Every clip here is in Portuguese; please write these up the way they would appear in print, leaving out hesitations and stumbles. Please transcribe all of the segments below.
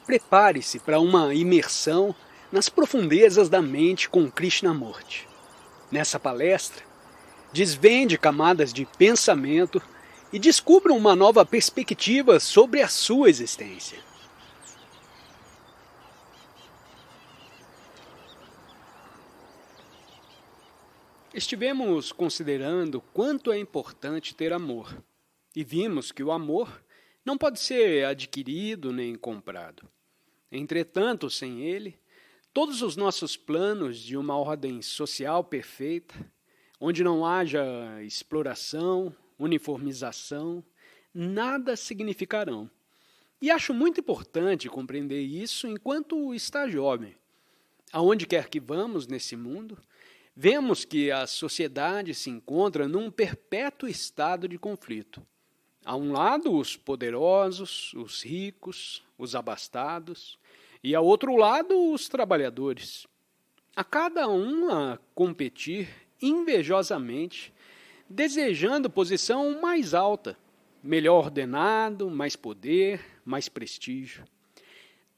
Prepare-se para uma imersão nas profundezas da mente com Krishnamurti. Nessa palestra, desvende camadas de pensamento e descubra uma nova perspectiva sobre a sua existência. Estivemos considerando quanto é importante ter amor, e vimos que o amor não pode ser adquirido nem comprado. Entretanto, sem ele, todos os nossos planos de uma ordem social perfeita, onde não haja exploração, uniformização, nada significarão. E acho muito importante compreender isso enquanto está jovem. Aonde quer que vamos nesse mundo, vemos que a sociedade se encontra num perpétuo estado de conflito. A um lado, os poderosos, os ricos, os abastados, e ao outro lado, os trabalhadores. A cada um a competir invejosamente, desejando posição mais alta, melhor ordenado, mais poder, mais prestígio.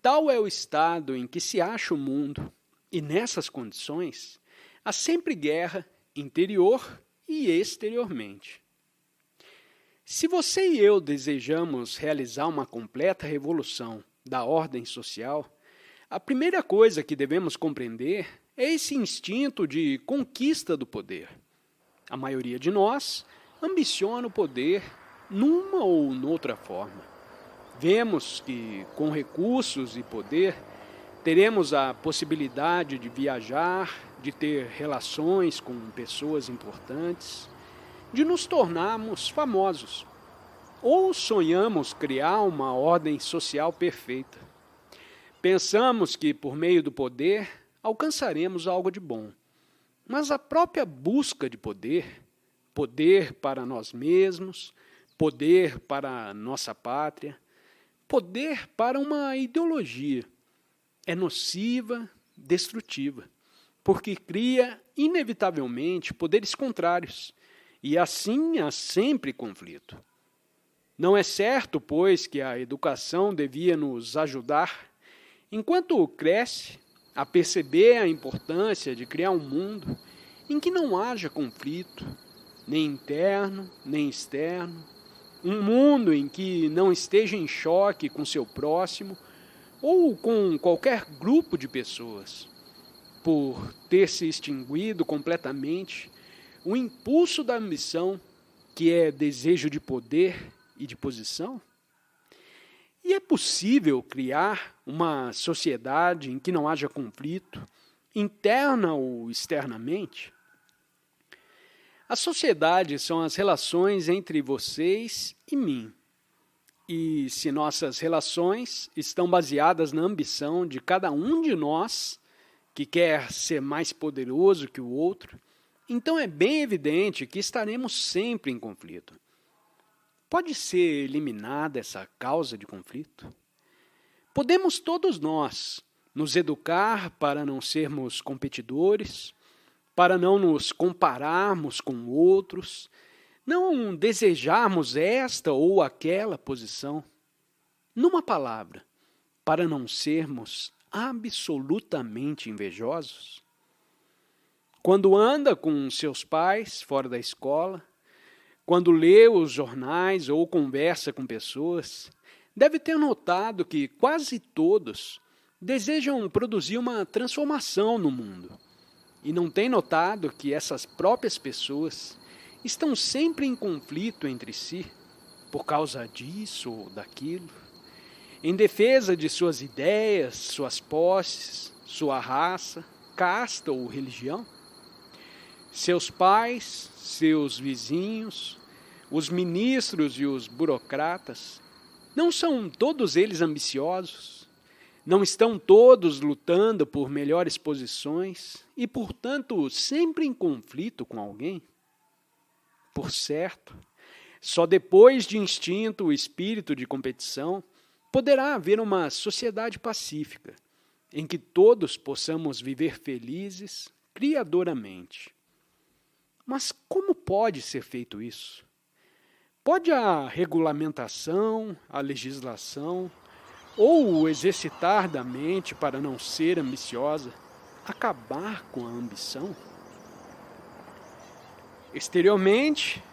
Tal é o estado em que se acha o mundo, e nessas condições, há sempre guerra interior e exteriormente. Se você e eu desejamos realizar uma completa revolução da ordem social, a primeira coisa que devemos compreender é esse instinto de conquista do poder. A maioria de nós ambiciona o poder numa ou noutra forma. Vemos que, com recursos e poder, teremos a possibilidade de viajar, de ter relações com pessoas importantes, de nos tornarmos famosos. Ou sonhamos criar uma ordem social perfeita. Pensamos que, por meio do poder, alcançaremos algo de bom. Mas a própria busca de poder, poder para nós mesmos, poder para a nossa pátria, poder para uma ideologia, é nociva, destrutiva, porque cria, inevitavelmente, poderes contrários, e assim há sempre conflito. Não é certo, pois, que a educação devia nos ajudar, enquanto cresce, a perceber a importância de criar um mundo em que não haja conflito, nem interno, nem externo, um mundo em que não esteja em choque com seu próximo ou com qualquer grupo de pessoas, por ter se extinguido completamente o impulso da ambição, que é desejo de poder e de posição? E é possível criar uma sociedade em que não haja conflito, interna ou externamente? A sociedade são as relações entre vocês e mim. E se nossas relações estão baseadas na ambição de cada um de nós, que quer ser mais poderoso que o outro, então é bem evidente que estaremos sempre em conflito. Pode ser eliminada essa causa de conflito? Podemos todos nós nos educar para não sermos competidores, para não nos compararmos com outros, não desejarmos esta ou aquela posição. Numa palavra, para não sermos absolutamente invejosos? Quando anda com seus pais fora da escola, quando lê os jornais ou conversa com pessoas, deve ter notado que quase todos desejam produzir uma transformação no mundo. E não tem notado que essas próprias pessoas estão sempre em conflito entre si, por causa disso ou daquilo, em defesa de suas ideias, suas posses, sua raça, casta ou religião? Seus pais, seus vizinhos, os ministros e os burocratas, não são todos eles ambiciosos? Não estão todos lutando por melhores posições e, portanto, sempre em conflito com alguém? Por certo, só depois de instinto o espírito de competição poderá haver uma sociedade pacífica, em que todos possamos viver felizes criadoramente. Mas como pode ser feito isso? Pode a regulamentação, a legislação, ou exercitar da mente para não ser ambiciosa, acabar com a ambição? Exteriormente,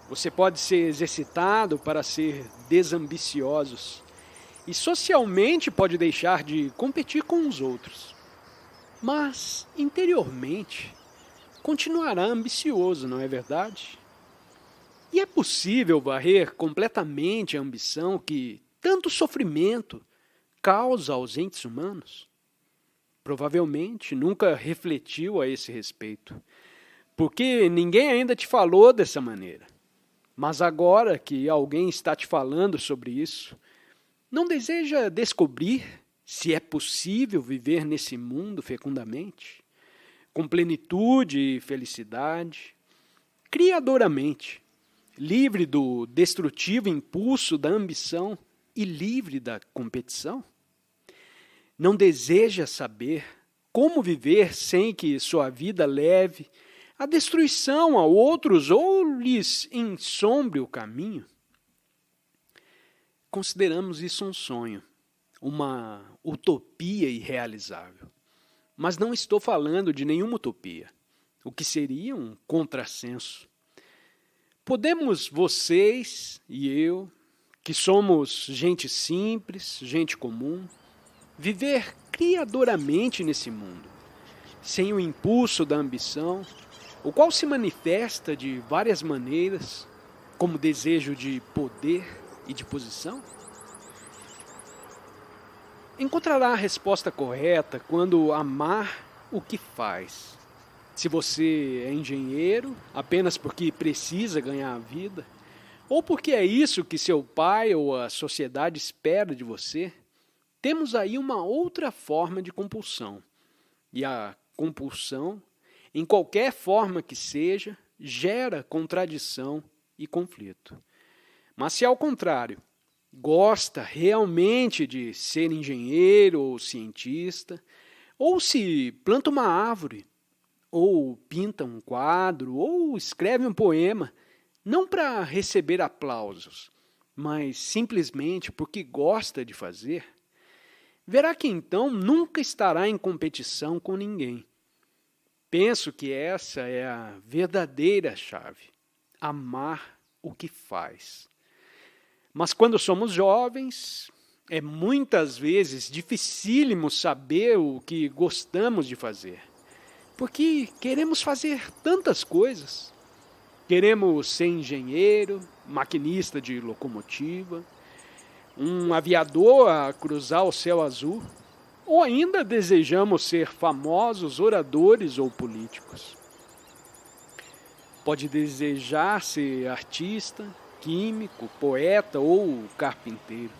você pode ser exercitado para ser desambiciosos e socialmente pode deixar de competir com os outros. Mas, interiormente, continuará ambicioso, não é verdade? E é possível varrer completamente a ambição que tanto sofrimento causa aos entes humanos? Provavelmente nunca refletiu a esse respeito, porque ninguém ainda te falou dessa maneira. Mas agora que alguém está te falando sobre isso, não deseja descobrir se é possível viver nesse mundo fecundamente, com plenitude e felicidade, criadoramente, livre do destrutivo impulso da ambição e livre da competição? Não deseja saber como viver sem que sua vida leve a destruição a outros ou lhes ensombre o caminho? Consideramos isso um sonho, uma utopia irrealizável. Mas não estou falando de nenhuma utopia, o que seria um contrassenso. Podemos vocês e eu, que somos gente simples, gente comum, viver criadoramente nesse mundo, sem o impulso da ambição, o qual se manifesta de várias maneiras, como desejo de poder e de posição? Encontrará a resposta correta quando amar o que faz. Se você é engenheiro apenas porque precisa ganhar a vida, ou porque é isso que seu pai ou a sociedade espera de você, temos aí uma outra forma de compulsão. E a compulsão, em qualquer forma que seja, gera contradição e conflito. Mas se ao contrário, gosta realmente de ser engenheiro ou cientista, ou se planta uma árvore, ou pinta um quadro, ou escreve um poema, não para receber aplausos, mas simplesmente porque gosta de fazer, verá que então nunca estará em competição com ninguém. Penso que essa é a verdadeira chave: amar o que faz. Mas quando somos jovens, é muitas vezes dificílimo saber o que gostamos de fazer, porque queremos fazer tantas coisas. Queremos ser engenheiro, maquinista de locomotiva, um aviador a cruzar o céu azul, ou ainda desejamos ser famosos oradores ou políticos. Pode desejar ser artista, químico, poeta ou carpinteiro.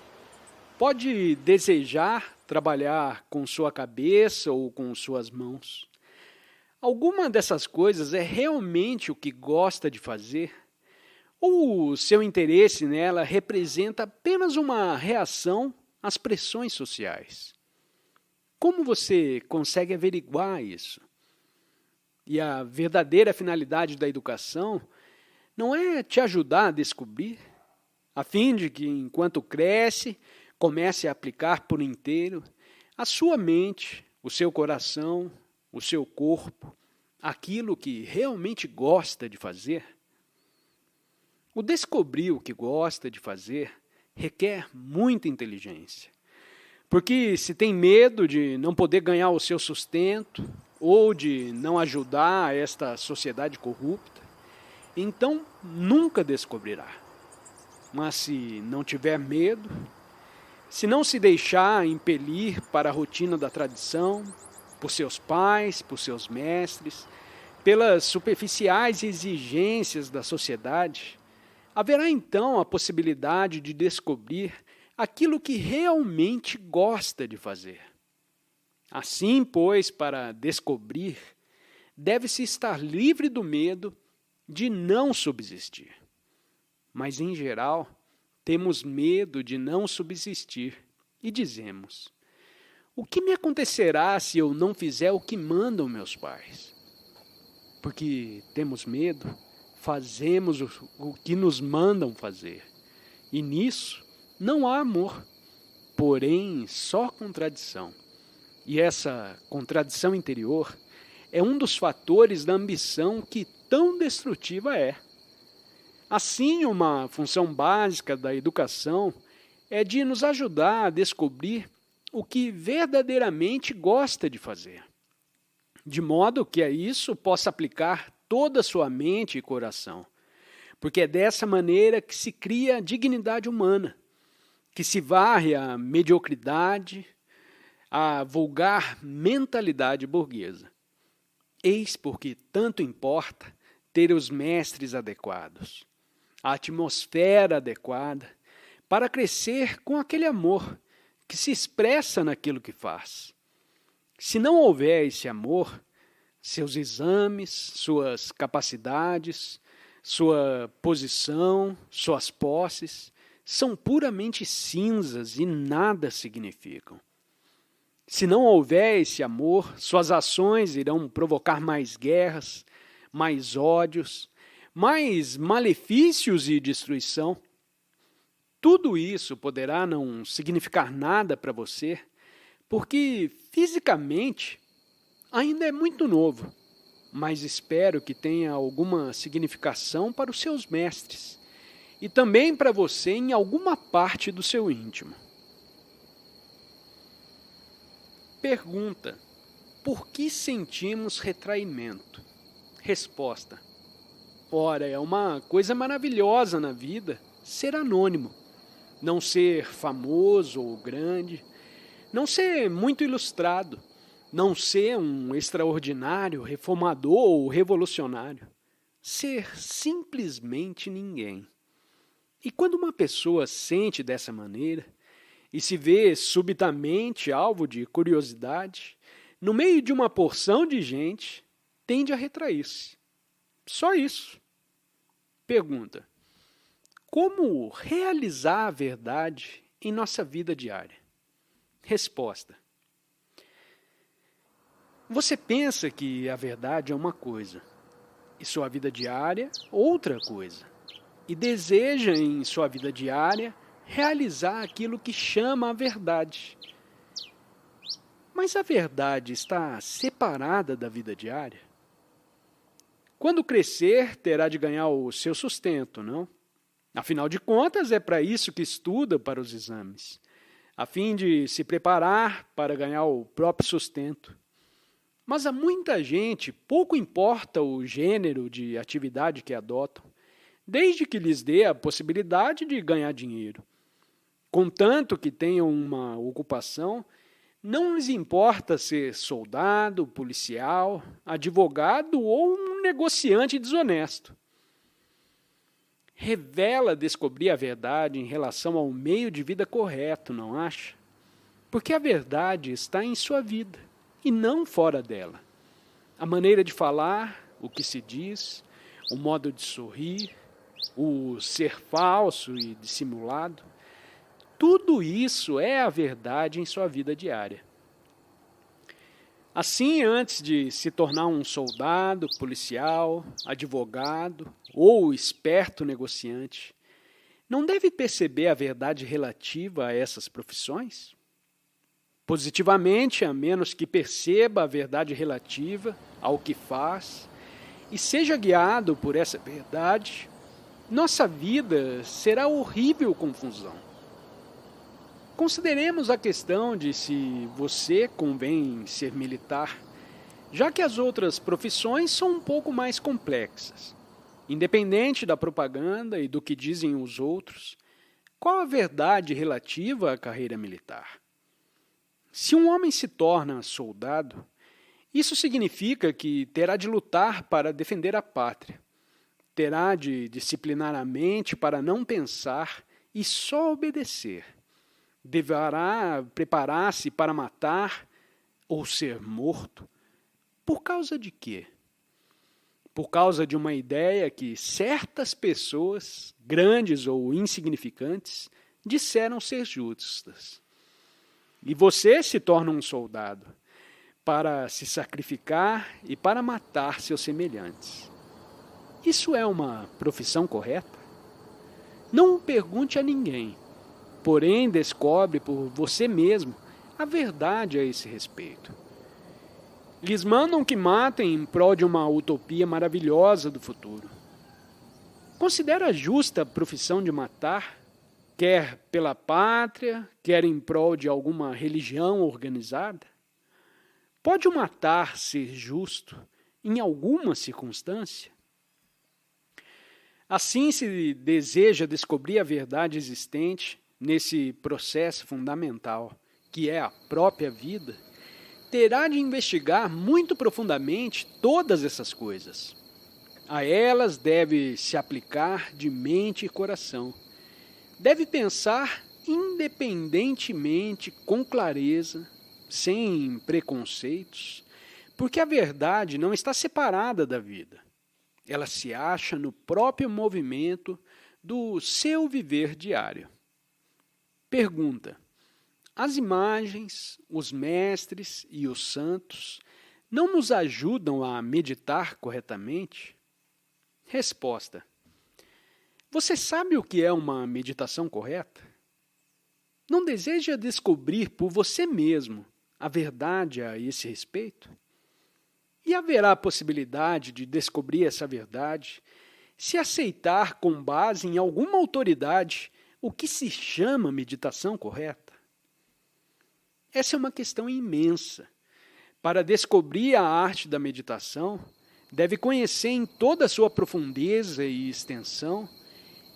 Pode desejar trabalhar com sua cabeça ou com suas mãos. Alguma dessas coisas é realmente o que gosta de fazer? Ou o seu interesse nela representa apenas uma reação às pressões sociais? Como você consegue averiguar isso? E a verdadeira finalidade da educação não é te ajudar a descobrir, a fim de que, enquanto cresce, comece a aplicar por inteiro a sua mente, o seu coração, o seu corpo, aquilo que realmente gosta de fazer? O descobrir o que gosta de fazer requer muita inteligência. Porque se tem medo de não poder ganhar o seu sustento ou de não ajudar esta sociedade corrupta, então nunca descobrirá. Mas se não tiver medo, se não se deixar impelir para a rotina da tradição, por seus pais, por seus mestres, pelas superficiais exigências da sociedade, haverá então a possibilidade de descobrir aquilo que realmente gosta de fazer. Assim, pois, para descobrir, deve-se estar livre do medo de não subsistir. Mas, em geral, temos medo de não subsistir e dizemos: o que me acontecerá se eu não fizer o que mandam meus pais? Porque temos medo, fazemos o que nos mandam fazer. E nisso não há amor, porém só contradição. E essa contradição interior é um dos fatores da ambição que tão destrutiva é. Assim, uma função básica da educação é de nos ajudar a descobrir o que verdadeiramente gosta de fazer, de modo que a isso possa aplicar toda a sua mente e coração, porque é dessa maneira que se cria a dignidade humana, que se varre a mediocridade, a vulgar mentalidade burguesa. Eis porque tanto importa ter os mestres adequados, a atmosfera adequada, para crescer com aquele amor que se expressa naquilo que faz. Se não houver esse amor, seus exames, suas capacidades, sua posição, suas posses, são puramente cinzas e nada significam. Se não houver esse amor, suas ações irão provocar mais guerras, mais ódios, mais malefícios e destruição. Tudo isso poderá não significar nada para você, porque fisicamente ainda é muito novo, mas espero que tenha alguma significação para os seus mestres e também para você em alguma parte do seu íntimo. Pergunta: por que sentimos retraimento? Resposta: ora, é uma coisa maravilhosa na vida ser anônimo, não ser famoso ou grande, não ser muito ilustrado, não ser um extraordinário, reformador ou revolucionário, ser simplesmente ninguém. E quando uma pessoa sente dessa maneira e se vê subitamente alvo de curiosidade, no meio de uma porção de gente, tende a retrair-se. Só isso. Pergunta: como realizar a verdade em nossa vida diária? Resposta: você pensa que a verdade é uma coisa, e sua vida diária outra coisa, e deseja em sua vida diária realizar aquilo que chama a verdade. Mas a verdade está separada da vida diária? Quando crescer, terá de ganhar o seu sustento, não? Afinal de contas, é para isso que estuda para os exames, a fim de se preparar para ganhar o próprio sustento. Mas a muita gente pouco importa o gênero de atividade que adotam, desde que lhes dê a possibilidade de ganhar dinheiro. Contanto que tenham uma ocupação, não lhes importa ser soldado, policial, advogado ou um negociante desonesto. Revela descobrir a verdade em relação ao meio de vida correto, não acha? Porque a verdade está em sua vida e não fora dela. A maneira de falar, o que se diz, o modo de sorrir, o ser falso e dissimulado, tudo isso é a verdade em sua vida diária. Assim, antes de se tornar um soldado, policial, advogado ou esperto negociante, não deve perceber a verdade relativa a essas profissões? Positivamente, a menos que perceba a verdade relativa ao que faz e seja guiado por essa verdade, nossa vida será horrível confusão. Consideremos a questão de se você convém ser militar, já que as outras profissões são um pouco mais complexas. Independente da propaganda e do que dizem os outros, qual a verdade relativa à carreira militar? Se um homem se torna soldado, isso significa que terá de lutar para defender a pátria, terá de disciplinar a mente para não pensar e só obedecer. Deverá preparar-se para matar ou ser morto. Por causa de quê? Por causa de uma ideia que certas pessoas, grandes ou insignificantes, disseram ser justas. E você se torna um soldado para se sacrificar e para matar seus semelhantes. Isso é uma profissão correta? Não o pergunte a ninguém. porém descobre por você mesmo a verdade a esse respeito. Lhes mandam que matem em prol de uma utopia maravilhosa do futuro. Considera justa a profissão de matar, quer pela pátria, quer em prol de alguma religião organizada? Pode o matar ser justo em alguma circunstância? Assim, se deseja descobrir a verdade existente nesse processo fundamental, que é a própria vida, terá de investigar muito profundamente todas essas coisas. A elas deve se aplicar de mente e coração. Deve pensar independentemente, com clareza, sem preconceitos, porque a verdade não está separada da vida. Ela se acha no próprio movimento do seu viver diário. Pergunta: as imagens, os mestres e os santos não nos ajudam a meditar corretamente? Resposta: você sabe o que é uma meditação correta? Não deseja descobrir por você mesmo a verdade a esse respeito? E haverá possibilidade de descobrir essa verdade se aceitar com base em alguma autoridade o que se chama meditação correta? Essa é uma questão imensa. Para descobrir a arte da meditação, deve conhecer em toda a sua profundeza e extensão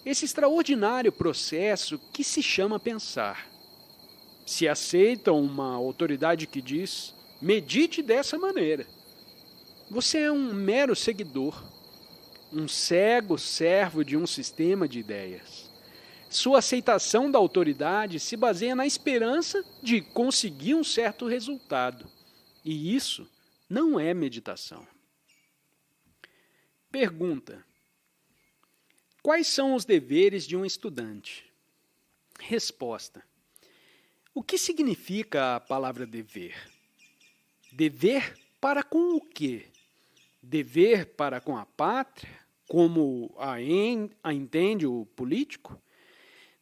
esse extraordinário processo que se chama pensar. Se aceita uma autoridade que diz, medite dessa maneira, você é um mero seguidor, um cego servo de um sistema de ideias. Sua aceitação da autoridade se baseia na esperança de conseguir um certo resultado, e isso não é meditação. Pergunta: quais são os deveres de um estudante? Resposta: o que significa a palavra dever? Dever para com o quê? Dever para com a pátria, como a entende o político?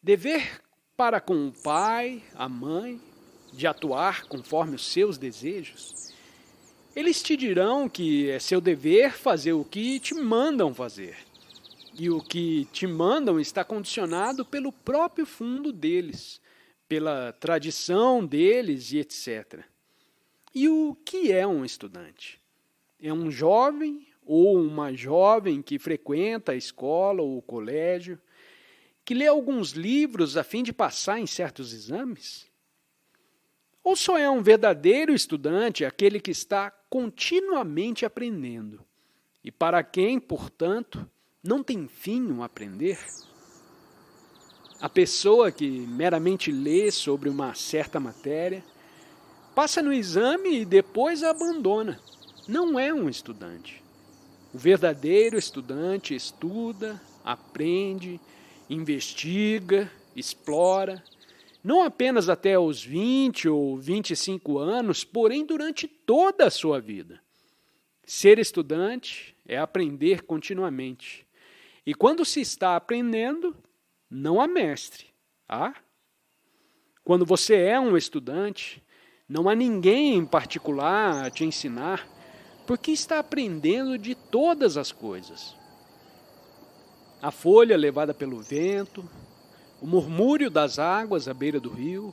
Dever para com o pai, a mãe, de atuar conforme os seus desejos? Eles te dirão que é seu dever fazer o que te mandam fazer. E o que te mandam está condicionado pelo próprio fundo deles, pela tradição deles e etc. E o que é um estudante? É um jovem ou uma jovem que frequenta a escola ou o colégio, que lê alguns livros a fim de passar em certos exames? Ou só é um verdadeiro estudante aquele que está continuamente aprendendo, e para quem, portanto, não tem fim o aprender? A pessoa que meramente lê sobre uma certa matéria, passa no exame e depois a abandona. Não é um estudante. O verdadeiro estudante estuda, aprende, investiga, explora, não apenas até os 20 ou 25 anos, porém durante toda a sua vida. Ser estudante é aprender continuamente. E quando se está aprendendo, não há mestre. Há? Quando você é um estudante, não há ninguém em particular a te ensinar, porque está aprendendo de todas as coisas. A folha levada pelo vento, o murmúrio das águas à beira do rio,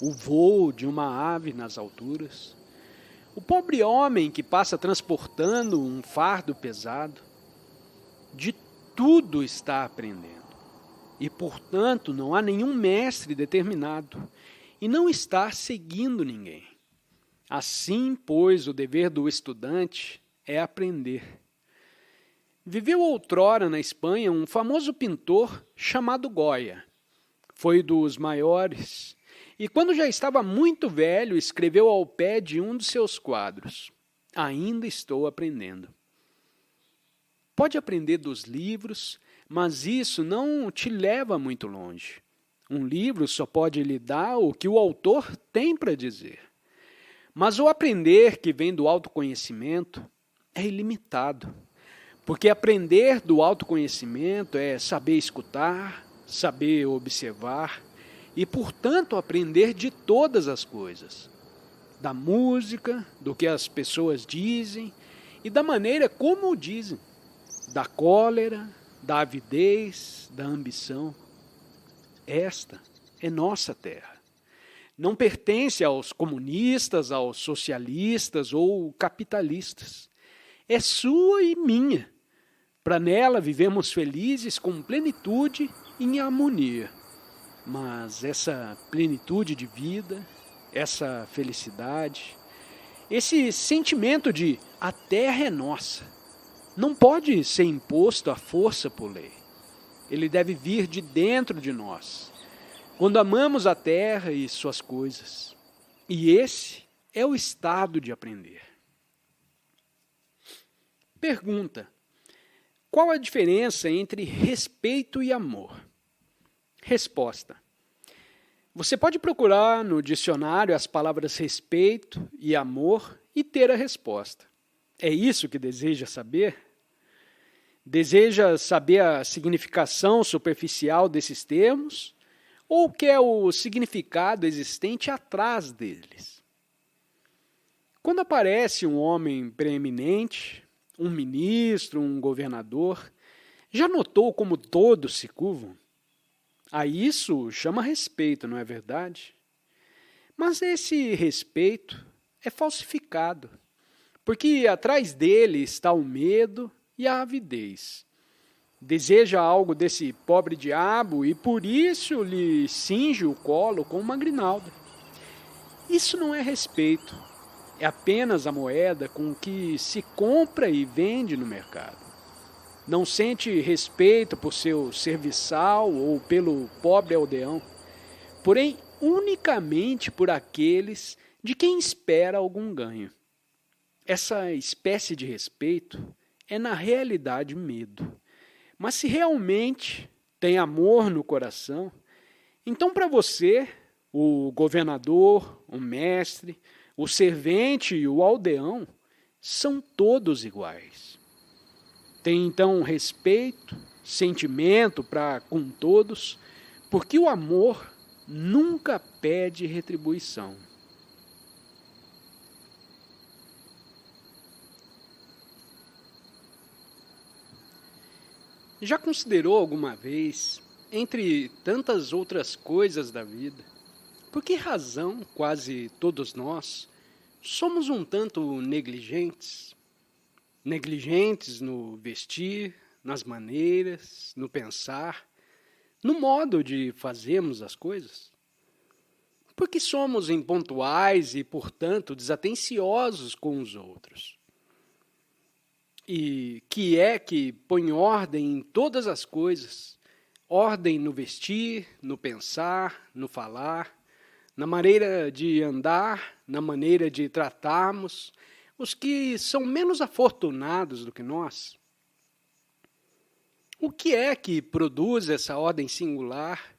o voo de uma ave nas alturas, o pobre homem que passa transportando um fardo pesado, de tudo está aprendendo. E, portanto, não há nenhum mestre determinado, e não está seguindo ninguém. Assim, pois, o dever do estudante é aprender. Viveu outrora na Espanha um famoso pintor chamado Goya. Foi dos maiores, e quando já estava muito velho, escreveu ao pé de um de seus quadros: ainda estou aprendendo. Pode aprender dos livros, mas isso não te leva muito longe. Um livro só pode lhe dar o que o autor tem para dizer. Mas o aprender que vem do autoconhecimento é ilimitado. Porque aprender do autoconhecimento é saber escutar, saber observar e, portanto, aprender de todas as coisas, da música, do que as pessoas dizem e da maneira como o dizem, da cólera, da avidez, da ambição. Esta é nossa terra. Não pertence aos comunistas, aos socialistas ou capitalistas. É sua e minha. Para nela vivemos felizes com plenitude e em harmonia. Mas essa plenitude de vida, essa felicidade, esse sentimento de a terra é nossa, não pode ser imposto à força por lei. Ele deve vir de dentro de nós, quando amamos a terra e suas coisas. E esse é o estado de aprender. Pergunta: qual a diferença entre respeito e amor? Resposta: você pode procurar no dicionário as palavras respeito e amor e ter a resposta. É isso que deseja saber? Deseja saber a significação superficial desses termos? Ou quer o significado existente atrás deles? Quando aparece um homem preeminente, um ministro, um governador, já notou como todos se curvam? A isso chama respeito, não é verdade? Mas esse respeito é falsificado, porque atrás dele está o medo e a avidez. Deseja algo desse pobre diabo e por isso lhe cinge o colo com uma grinalda. Isso não é respeito, é apenas a moeda com que se compra e vende no mercado. Não sente respeito por seu serviçal ou pelo pobre aldeão, porém unicamente por aqueles de quem espera algum ganho. Essa espécie de respeito é na realidade medo. Mas se realmente tem amor no coração, então para você, o governador, o mestre, o servente e o aldeão são todos iguais. Tem então respeito, sentimento para com todos, porque o amor nunca pede retribuição. Já considerou alguma vez, entre tantas outras coisas da vida, por que razão quase todos nós somos um tanto negligentes? Negligentes no vestir, nas maneiras, no pensar, no modo de fazermos as coisas? Porque somos impontuais e, portanto, desatenciosos com os outros. E que põe ordem em todas as coisas, ordem no vestir, no pensar, no falar, na maneira de andar, na maneira de tratarmos os que são menos afortunados do que nós? O que é que produz essa ordem singular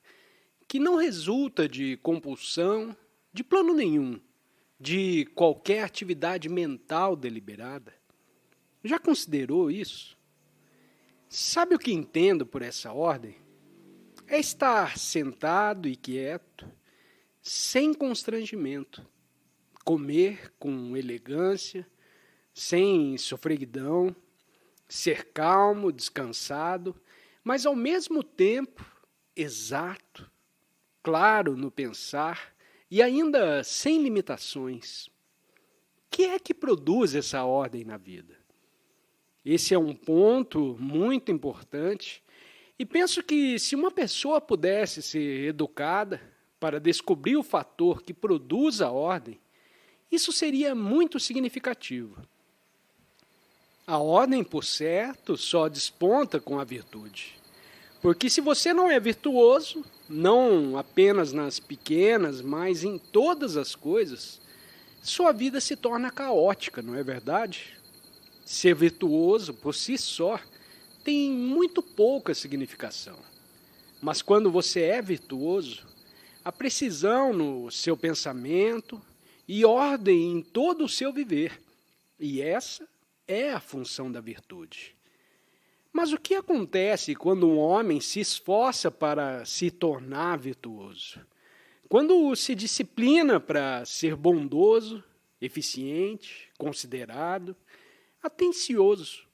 que não resulta de compulsão, de plano nenhum, de qualquer atividade mental deliberada? Já considerou isso? Sabe o que entendo por essa ordem? É estar sentado e quieto, sem constrangimento, comer com elegância, sem sofreguidão, ser calmo, descansado, mas ao mesmo tempo exato, claro no pensar e ainda sem limitações. O que é que produz essa ordem na vida? Esse é um ponto muito importante e penso que se uma pessoa pudesse ser educada para descobrir o fator que produz a ordem, isso seria muito significativo. A ordem, por certo, só desponta com a virtude. Porque se você não é virtuoso, não apenas nas pequenas, mas em todas as coisas, sua vida se torna caótica, não é verdade? Ser virtuoso, por si só, tem muito pouca significação. Mas quando você é virtuoso, a precisão no seu pensamento e ordem em todo o seu viver. E essa é a função da virtude. Mas o que acontece quando um homem se esforça para se tornar virtuoso? Quando se disciplina para ser bondoso, eficiente, considerado, atencioso,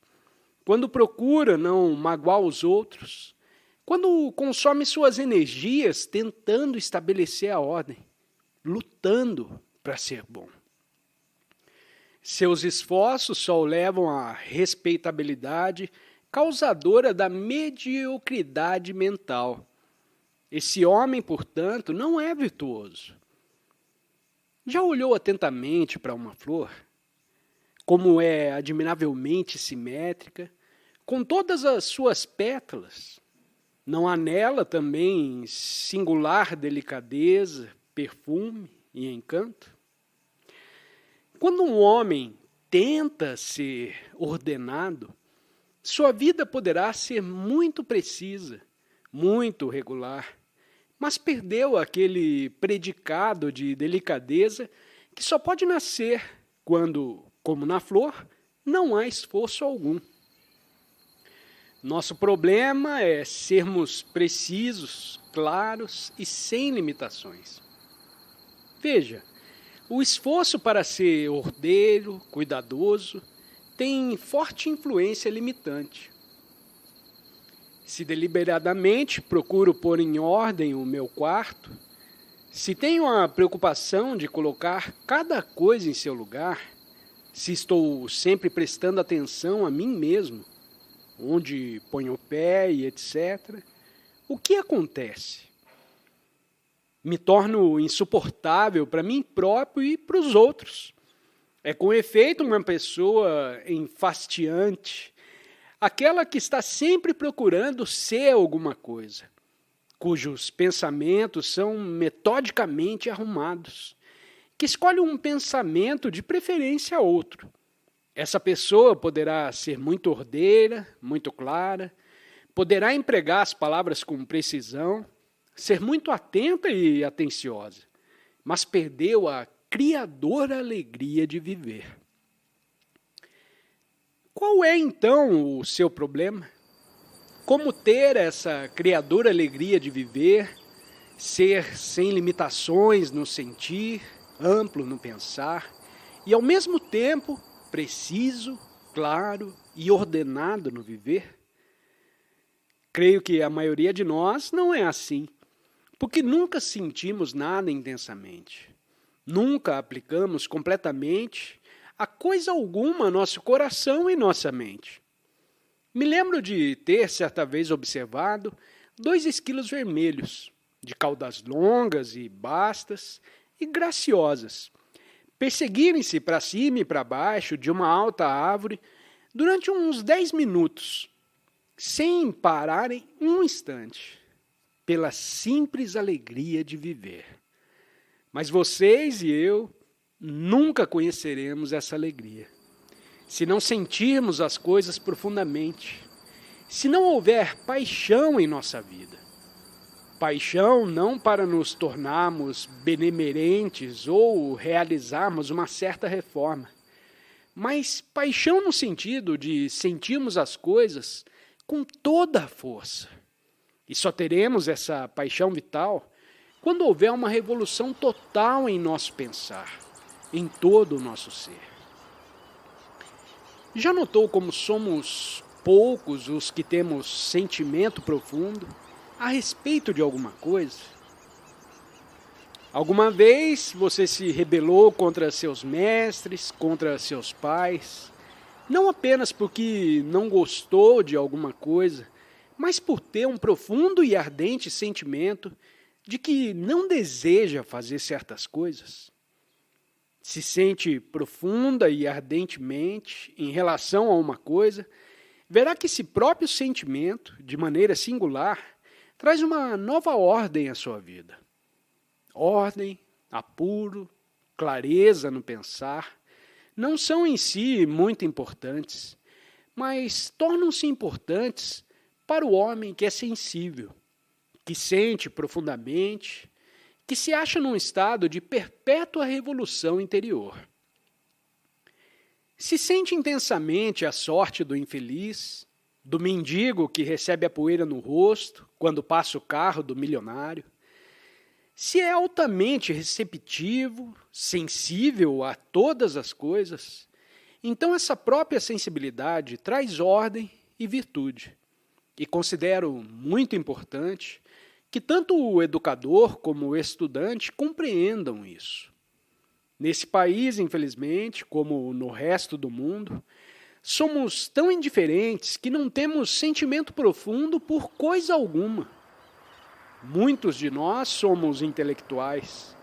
quando procura não magoar os outros, quando consome suas energias tentando estabelecer a ordem, lutando para ser bom. Seus esforços só o levam à respeitabilidade causadora da mediocridade mental. Esse homem, portanto, não é virtuoso. Já olhou atentamente para uma flor? Como é admiravelmente simétrica, com todas as suas pétalas? Não há nela também singular delicadeza, perfume e encanto? Quando um homem tenta ser ordenado, sua vida poderá ser muito precisa, muito regular, mas perdeu aquele predicado de delicadeza que só pode nascer quando, como na flor, não há esforço algum. Nosso problema é sermos precisos, claros e sem limitações. Veja, o esforço para ser ordeiro, cuidadoso, tem forte influência limitante. Se deliberadamente procuro pôr em ordem o meu quarto, se tenho a preocupação de colocar cada coisa em seu lugar, se estou sempre prestando atenção a mim mesmo, onde ponho o pé e etc., o que acontece? Me torno insuportável para mim próprio e para os outros. É com efeito uma pessoa enfastiante, aquela que está sempre procurando ser alguma coisa, cujos pensamentos são metodicamente arrumados, que escolhe um pensamento de preferência a outro. Essa pessoa poderá ser muito ordeira, muito clara, poderá empregar as palavras com precisão, ser muito atenta e atenciosa, mas perdeu a criadora alegria de viver. Qual é, então, o seu problema? Como ter essa criadora alegria de viver, ser sem limitações no sentir, amplo no pensar, e ao mesmo tempo preciso, claro e ordenado no viver? Creio que a maioria de nós não é assim, porque nunca sentimos nada intensamente. Nunca aplicamos completamente a coisa alguma a nosso coração e nossa mente. Me lembro de ter certa vez observado 2 esquilos vermelhos, de caudas longas e bastas e graciosas, perseguirem-se para cima e para baixo de uma alta árvore durante uns 10 minutos, sem pararem um instante, pela simples alegria de viver. Mas vocês e eu nunca conheceremos essa alegria, se não sentirmos as coisas profundamente, se não houver paixão em nossa vida. Paixão não para nos tornarmos benemerentes ou realizarmos uma certa reforma, mas paixão no sentido de sentirmos as coisas com toda a força. E só teremos essa paixão vital quando houver uma revolução total em nosso pensar, em todo o nosso ser. Já notou como somos poucos os que temos sentimento profundo a respeito de alguma coisa? Alguma vez você se rebelou contra seus mestres, contra seus pais, não apenas porque não gostou de alguma coisa, mas por ter um profundo e ardente sentimento de que não deseja fazer certas coisas? Se sente profunda e ardentemente em relação a uma coisa, verá que esse próprio sentimento, de maneira singular, traz uma nova ordem à sua vida. Ordem, apuro, clareza no pensar, não são em si muito importantes, mas tornam-se importantes para o homem que é sensível, que sente profundamente, que se acha num estado de perpétua revolução interior. Se sente intensamente a sorte do infeliz, do mendigo que recebe a poeira no rosto quando passa o carro do milionário. Se é altamente receptivo, sensível a todas as coisas, então essa própria sensibilidade traz ordem e virtude. E considero muito importante que tanto o educador como o estudante compreendam isso. Nesse país, infelizmente, como no resto do mundo, somos tão indiferentes que não temos sentimento profundo por coisa alguma. Muitos de nós somos intelectuais.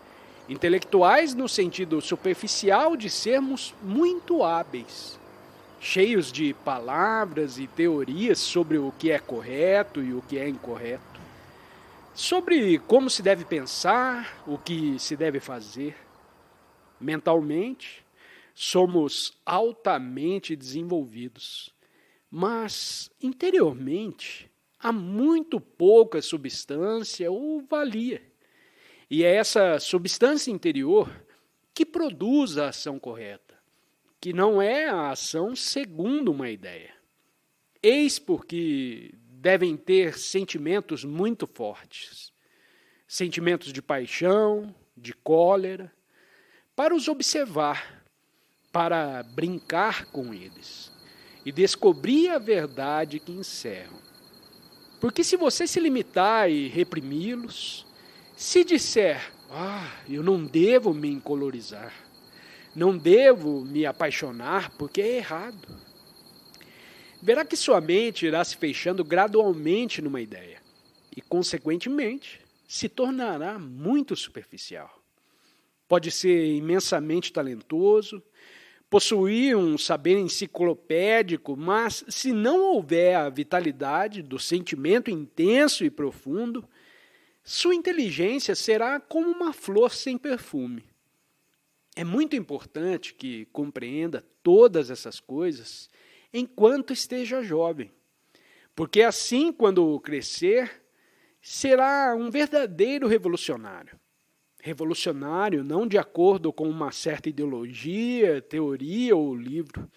Intelectuais no sentido superficial de sermos muito hábeis, cheios de palavras e teorias sobre o que é correto e o que é incorreto, sobre como se deve pensar, o que se deve fazer. Mentalmente, somos altamente desenvolvidos, mas interiormente há muito pouca substância ou valia. E é essa substância interior que produz a ação correta, que não é a ação segundo uma ideia. Eis porque devem ter sentimentos muito fortes, sentimentos de paixão, de cólera, para os observar, para brincar com eles e descobrir a verdade que encerram. Porque se você se limitar e reprimi-los, se disser, eu não devo me encolorizar, não devo me apaixonar porque é errado, verá que sua mente irá se fechando gradualmente numa ideia e, consequentemente, se tornará muito superficial. Pode ser imensamente talentoso, possuir um saber enciclopédico, mas se não houver a vitalidade do sentimento intenso e profundo, sua inteligência será como uma flor sem perfume. É muito importante que compreenda todas essas coisas enquanto esteja jovem, porque assim, quando crescer, será um verdadeiro revolucionário. Revolucionário não de acordo com uma certa ideologia, teoria ou livro,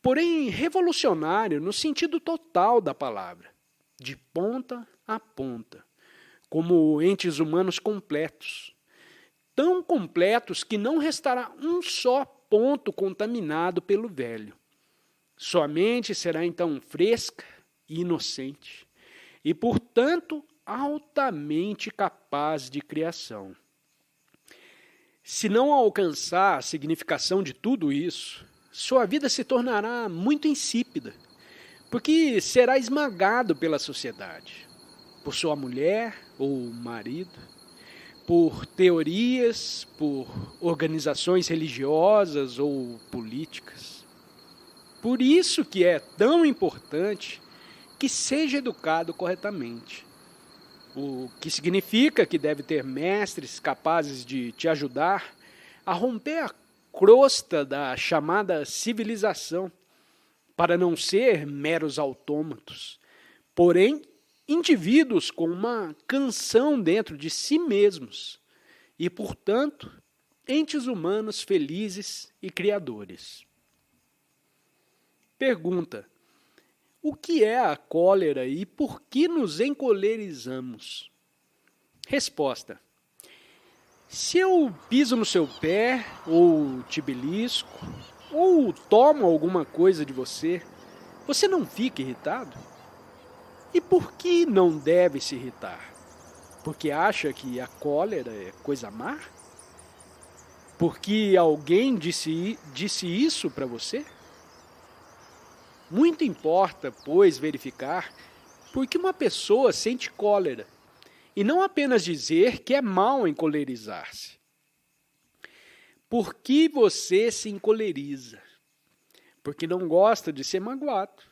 porém revolucionário no sentido total da palavra, de ponta a ponta, como entes humanos completos, tão completos que não restará um só ponto contaminado pelo velho. Sua mente será então fresca e inocente, e, portanto, altamente capaz de criação. Se não alcançar a significação de tudo isso, sua vida se tornará muito insípida, porque será esmagado pela sociedade, por sua mulher ou marido, por teorias, por organizações religiosas ou políticas. Por isso que é tão importante que seja educado corretamente. O que significa que deve ter mestres capazes de te ajudar a romper a crosta da chamada civilização, para não ser meros autômatos, porém indivíduos com uma canção dentro de si mesmos e, portanto, entes humanos felizes e criadores. Pergunta: o que é a cólera e por que nos encolerizamos? Resposta: se eu piso no seu pé, ou te belisco, ou tomo alguma coisa de você, você não fica irritado? E por que não deve se irritar? Porque acha que a cólera é coisa má? Porque alguém disse isso para você? Muito importa, pois, verificar por que uma pessoa sente cólera, e não apenas dizer que é mal encolerizar-se. Por que você se encoleriza? Porque não gosta de ser magoado.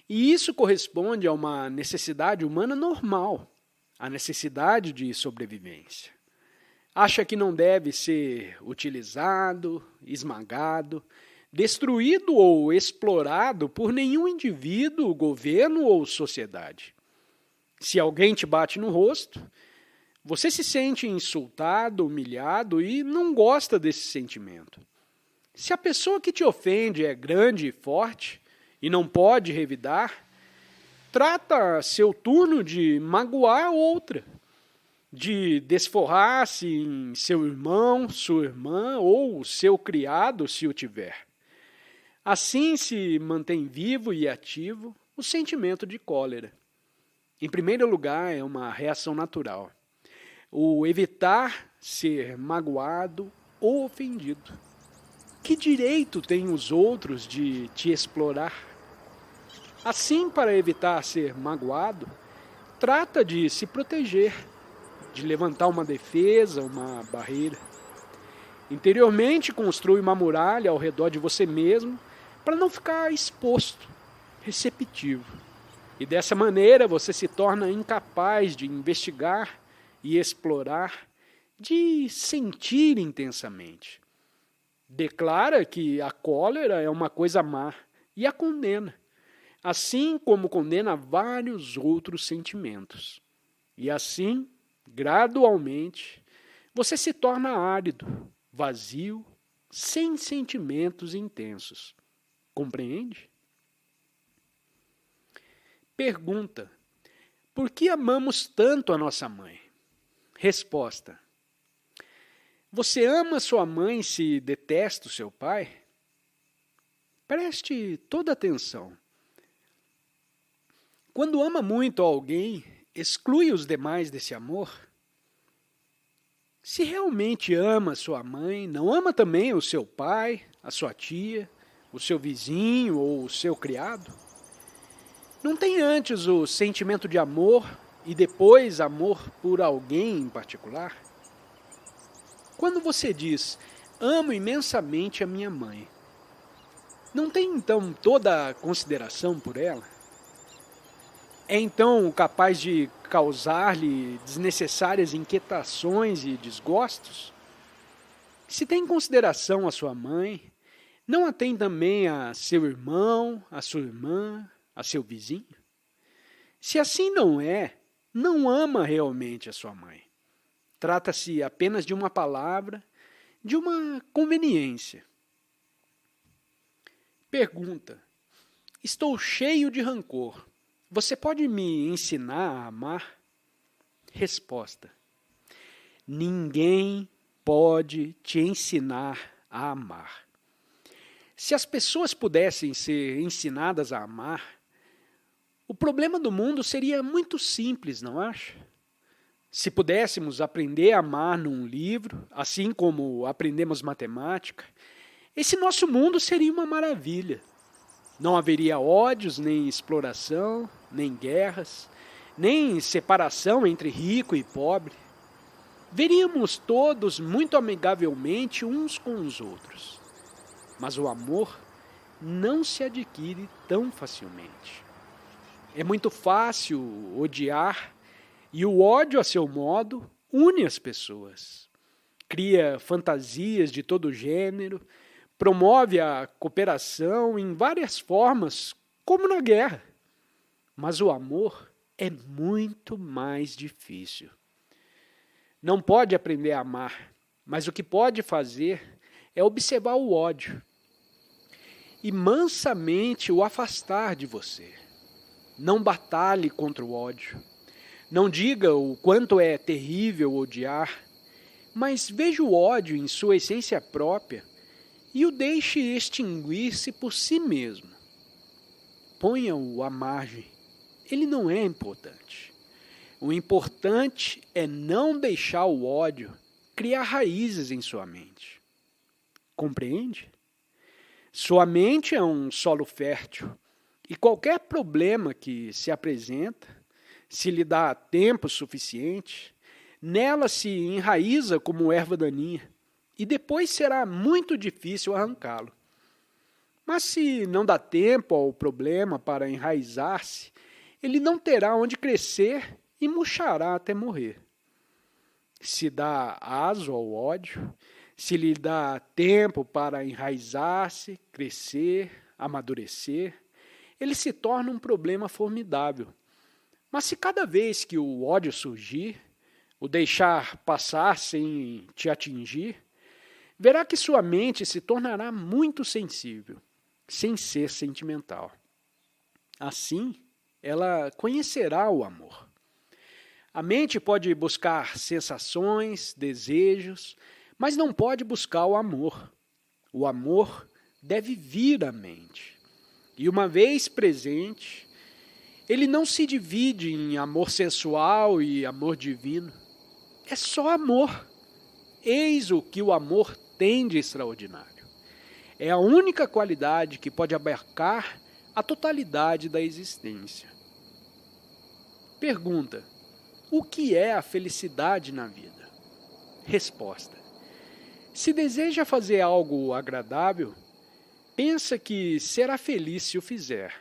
E isso corresponde a uma necessidade humana normal, a necessidade de sobrevivência. Acha que não deve ser utilizado, esmagado, destruído ou explorado por nenhum indivíduo, governo ou sociedade. Se alguém te bate no rosto, você se sente insultado, humilhado e não gosta desse sentimento. Se a pessoa que te ofende é grande e forte e não pode revidar, trata seu turno de magoar outra. de desforrar-se em seu irmão, sua irmã ou seu criado, se o tiver. Assim se mantém vivo e ativo o sentimento de cólera. Em primeiro lugar, é uma reação natural. O evitar ser magoado ou ofendido. Que direito têm os outros de te explorar? Assim, para evitar ser magoado, trata de se proteger, de levantar uma defesa, uma barreira. Interiormente, construi uma muralha ao redor de você mesmo para não ficar exposto, receptivo. E dessa maneira você se torna incapaz de investigar e explorar, de sentir intensamente. Declara que a cólera é uma coisa má e a condena, assim como condena vários outros sentimentos. E assim, gradualmente, você se torna árido, vazio, sem sentimentos intensos. Compreende? Pergunta: por que amamos tanto a nossa mãe? Resposta: você ama sua mãe se detesta o seu pai? Preste toda atenção. Quando ama muito alguém, exclui os demais desse amor? Se realmente ama sua mãe, não ama também o seu pai, a sua tia, o seu vizinho ou o seu criado? Não tem antes o sentimento de amor e depois amor por alguém em particular? Quando você diz, amo imensamente a minha mãe, não tem então toda a consideração por ela? É então capaz de causar-lhe desnecessárias inquietações e desgostos? Se tem consideração a sua mãe, não a tem também a seu irmão, a sua irmã, a seu vizinho? Se assim não é, não ama realmente a sua mãe. Trata-se apenas de uma palavra, de uma conveniência. Pergunta: estou cheio de rancor. Você pode me ensinar a amar? Resposta: ninguém pode te ensinar a amar. Se as pessoas pudessem ser ensinadas a amar, o problema do mundo seria muito simples, não acha? Se pudéssemos aprender a amar num livro, assim como aprendemos matemática, esse nosso mundo seria uma maravilha. Não haveria ódios, nem exploração, nem guerras, nem separação entre rico e pobre. Veríamos todos muito amigavelmente uns com os outros. Mas o amor não se adquire tão facilmente. É muito fácil odiar, e o ódio, a seu modo, une as pessoas. Cria fantasias de todo gênero, promove a cooperação em várias formas, como na guerra. Mas o amor é muito mais difícil. Não pode aprender a amar, mas o que pode fazer é observar o ódio e mansamente o afastar de você. Não batalhe contra o ódio. Não diga o quanto é terrível odiar, mas veja o ódio em sua essência própria e o deixe extinguir-se por si mesmo. Ponha-o à margem. Ele não é importante. O importante é não deixar o ódio criar raízes em sua mente. Compreende? Sua mente é um solo fértil e qualquer problema que se apresenta, se lhe dá tempo suficiente, nela se enraiza como erva daninha e depois será muito difícil arrancá-lo. Mas se não dá tempo ao problema para enraizar-se, ele não terá onde crescer e murchará até morrer. Se dá aso ao ódio, se lhe dá tempo para enraizar-se, crescer, amadurecer, ele se torna um problema formidável. Mas se cada vez que o ódio surgir, o deixar passar sem te atingir, verá que sua mente se tornará muito sensível, sem ser sentimental. Assim, ela conhecerá o amor. A mente pode buscar sensações, desejos, mas não pode buscar o amor. O amor deve vir à mente. E uma vez presente, ele não se divide em amor sensual e amor divino. É só amor. Eis o que o amor tem de extraordinário. É a única qualidade que pode abarcar a totalidade da existência. Pergunta: o que é a felicidade na vida? Resposta: se deseja fazer algo agradável, pensa que será feliz se o fizer.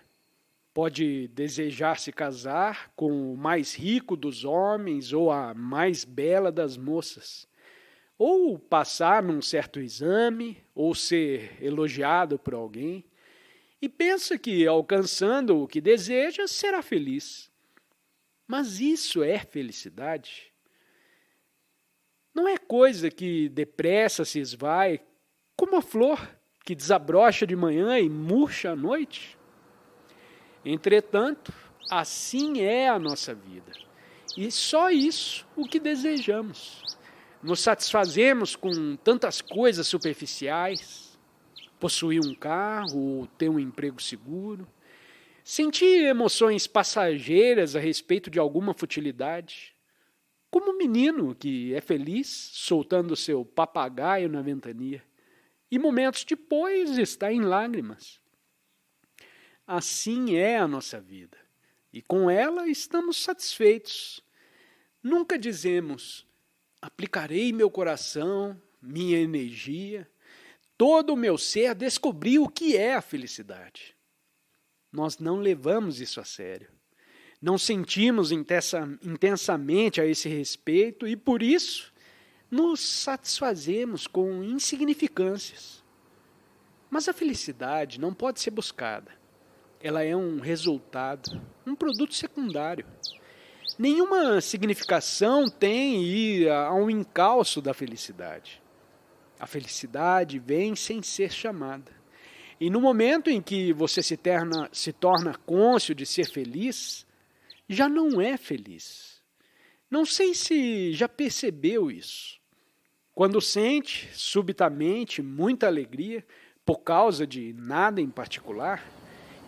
Pode desejar se casar com o mais rico dos homens ou a mais bela das moças, ou passar num certo exame, ou ser elogiado por alguém, e pensa que, alcançando o que deseja, será feliz. Mas isso é felicidade? Não é coisa que depressa se esvai, como a flor que desabrocha de manhã e murcha à noite? Entretanto, assim é a nossa vida, e só isso o que desejamos. Nos satisfazemos com tantas coisas superficiais, possuir um carro ou ter um emprego seguro, sentir emoções passageiras a respeito de alguma futilidade, como um menino que é feliz soltando seu papagaio na ventania e momentos depois está em lágrimas. Assim é a nossa vida, e com ela estamos satisfeitos. Nunca dizemos: aplicarei meu coração, minha energia, todo o meu ser a descobrir o que é a felicidade. Nós não levamos isso a sério. Não sentimos intensamente a esse respeito e, por isso, nos satisfazemos com insignificâncias. Mas a felicidade não pode ser buscada. Ela é um resultado, um produto secundário. Nenhuma significação tem ir ao encalço da felicidade. A felicidade vem sem ser chamada. E no momento em que você se torna cônscio de ser feliz, já não é feliz. Não sei se já percebeu isso. Quando sente, subitamente, muita alegria, por causa de nada em particular,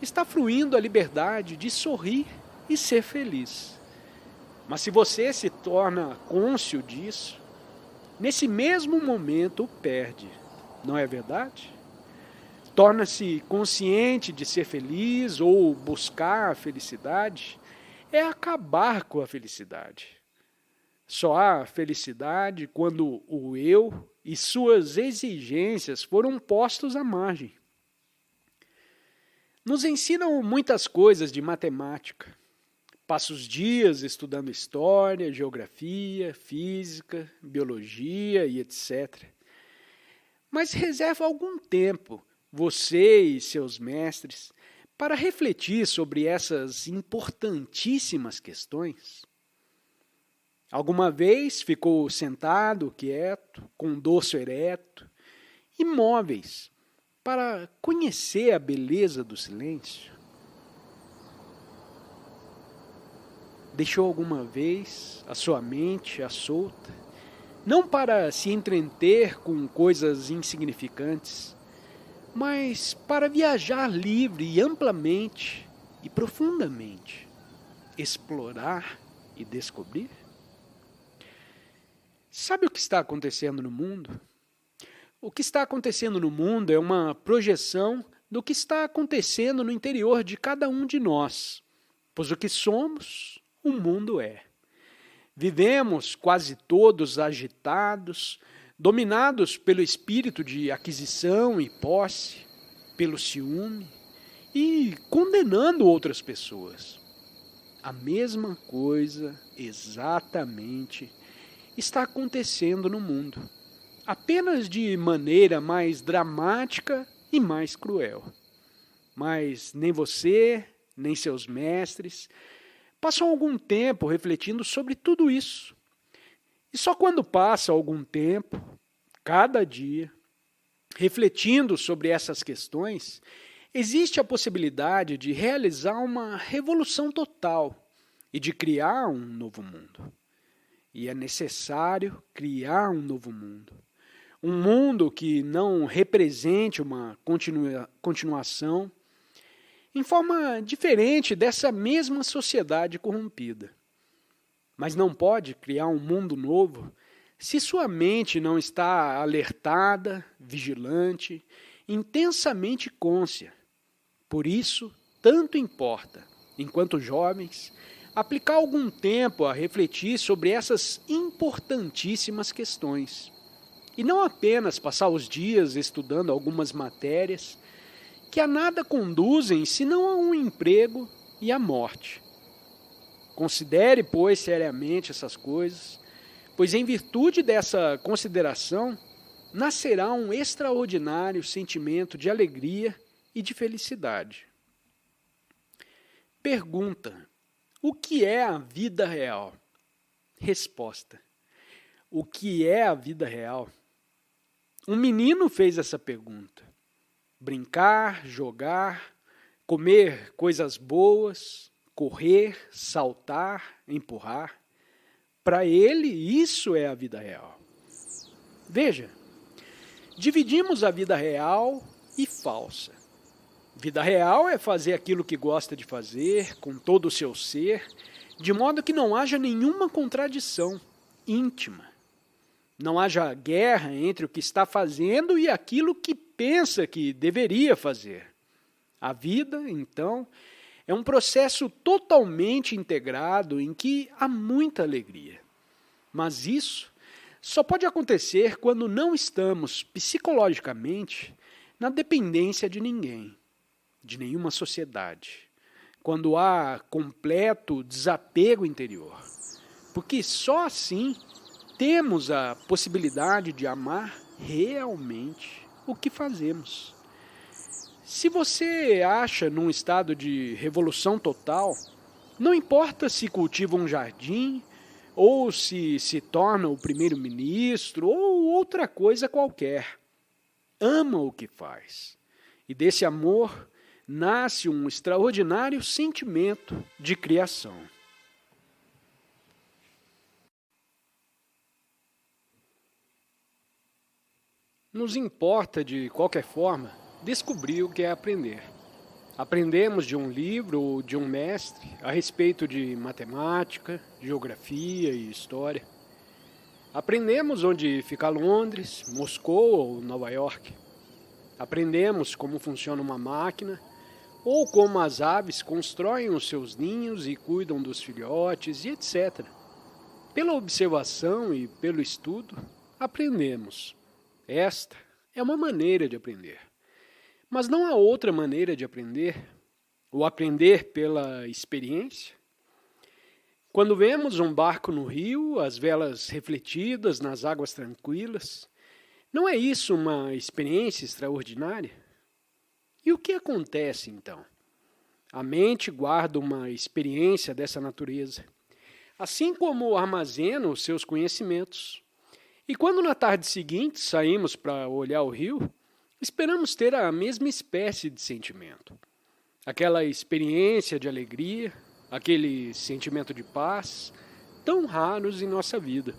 está fluindo a liberdade de sorrir e ser feliz. Mas se você se torna cônscio disso, nesse mesmo momento o perde, não é verdade? Torna-se consciente de ser feliz ou buscar a felicidade é acabar com a felicidade. Só há felicidade quando o eu e suas exigências foram postos à margem. Nos ensinam muitas coisas de matemática. Passo os dias estudando história, geografia, física, biologia e etc. Mas reserva algum tempo, você e seus mestres, para refletir sobre essas importantíssimas questões. Alguma vez ficou sentado, quieto, com o dorso ereto, imóveis, para conhecer a beleza do silêncio? Deixou alguma vez a sua mente à solta, não para se entreter com coisas insignificantes, mas para viajar livre e amplamente e profundamente, explorar e descobrir? Sabe o que está acontecendo no mundo? O que está acontecendo no mundo é uma projeção do que está acontecendo no interior de cada um de nós, pois o que somos, o mundo é. Vivemos quase todos agitados, dominados pelo espírito de aquisição e posse, pelo ciúme e condenando outras pessoas. A mesma coisa, exatamente, está acontecendo no mundo, apenas de maneira mais dramática e mais cruel. Mas nem você, nem seus mestres passam algum tempo refletindo sobre tudo isso. E só quando passa algum tempo, cada dia, refletindo sobre essas questões, existe a possibilidade de realizar uma revolução total e de criar um novo mundo. E é necessário criar um novo mundo. Um mundo que não represente uma continuação em forma diferente dessa mesma sociedade corrompida. Mas não pode criar um mundo novo se sua mente não está alertada, vigilante, intensamente cônscia. Por isso, tanto importa, enquanto jovens, aplicar algum tempo a refletir sobre essas importantíssimas questões. E não apenas passar os dias estudando algumas matérias que a nada conduzem senão a um emprego e à morte. Considere, pois, seriamente essas coisas, pois em virtude dessa consideração nascerá um extraordinário sentimento de alegria e de felicidade. Pergunta: o que é a vida real? Resposta: o que é a vida real? Um menino fez essa pergunta. Brincar, jogar, comer coisas boas, correr, saltar, empurrar. Para ele, isso é a vida real. Veja, dividimos a vida real e falsa. Vida real é fazer aquilo que gosta de fazer, com todo o seu ser, de modo que não haja nenhuma contradição íntima. Não haja guerra entre o que está fazendo e aquilo que pensa que deveria fazer. A vida, então, é um processo totalmente integrado em que há muita alegria. Mas isso só pode acontecer quando não estamos psicologicamente na dependência de ninguém, de nenhuma sociedade, quando há completo desapego interior. Porque só assim temos a possibilidade de amar realmente o que fazemos. Se você acha num estado de revolução total, não importa se cultiva um jardim, ou se torna o primeiro-ministro, ou outra coisa qualquer. Ama o que faz. E desse amor nasce um extraordinário sentimento de criação. Nos importa, de qualquer forma, descobrir o que é aprender. Aprendemos de um livro ou de um mestre a respeito de matemática, geografia e história. Aprendemos onde fica Londres, Moscou ou Nova York. Aprendemos como funciona uma máquina ou como as aves constroem os seus ninhos e cuidam dos filhotes e etc. Pela observação e pelo estudo, aprendemos. Esta é uma maneira de aprender. Mas não há outra maneira de aprender, ou aprender pela experiência. Quando vemos um barco no rio, as velas refletidas nas águas tranquilas, não é isso uma experiência extraordinária? E o que acontece então? A mente guarda uma experiência dessa natureza, assim como armazena os seus conhecimentos. E quando na tarde seguinte saímos para olhar o rio, esperamos ter a mesma espécie de sentimento. Aquela experiência de alegria, aquele sentimento de paz, tão raros em nossa vida.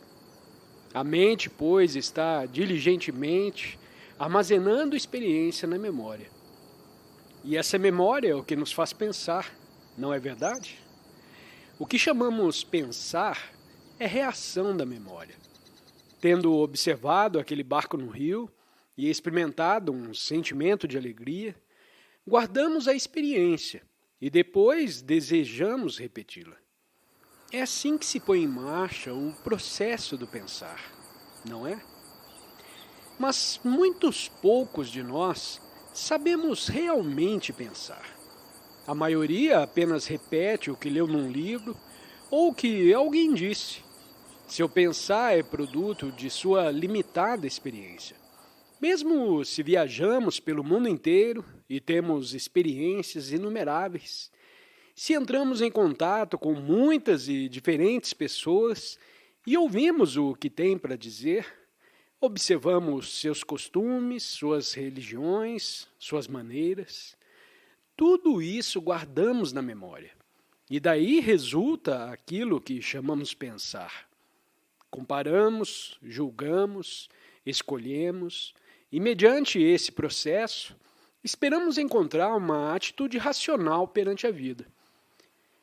A mente, pois, está diligentemente armazenando experiência na memória. E essa memória é o que nos faz pensar, não é verdade? O que chamamos pensar é reação da memória. Tendo observado aquele barco no rio e experimentado um sentimento de alegria, guardamos a experiência e depois desejamos repeti-la. É assim que se põe em marcha o processo do pensar, não é? Mas muitos poucos de nós sabemos realmente pensar. A maioria apenas repete o que leu num livro ou o que alguém disse. Seu pensar é produto de sua limitada experiência. Mesmo se viajamos pelo mundo inteiro e temos experiências inumeráveis, se entramos em contato com muitas e diferentes pessoas e ouvimos o que têm para dizer, observamos seus costumes, suas religiões, suas maneiras, tudo isso guardamos na memória. E daí resulta aquilo que chamamos pensar. Comparamos, julgamos, escolhemos, e mediante esse processo, esperamos encontrar uma atitude racional perante a vida.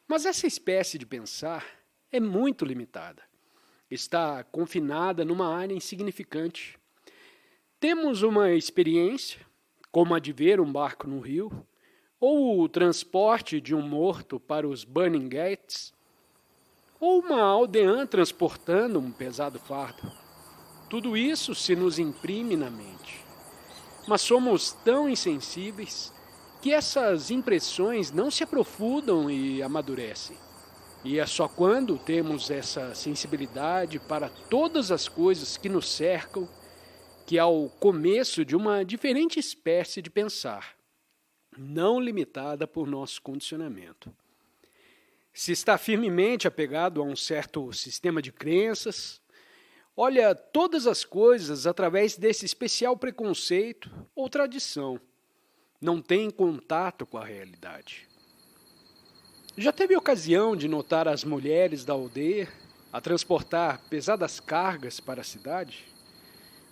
Mas essa espécie de pensar é muito limitada. Está confinada numa área insignificante. Temos uma experiência, como a de ver um barco no rio, ou o transporte de um morto para os Burning Gates, ou uma aldeã transportando um pesado fardo. Tudo isso se nos imprime na mente. Mas somos tão insensíveis que essas impressões não se aprofundam e amadurecem. E é só quando temos essa sensibilidade para todas as coisas que nos cercam que há o começo de uma diferente espécie de pensar, não limitada por nosso condicionamento. Se está firmemente apegado a um certo sistema de crenças, olha todas as coisas através desse especial preconceito ou tradição. Não tem contato com a realidade. Já teve ocasião de notar as mulheres da aldeia a transportar pesadas cargas para a cidade?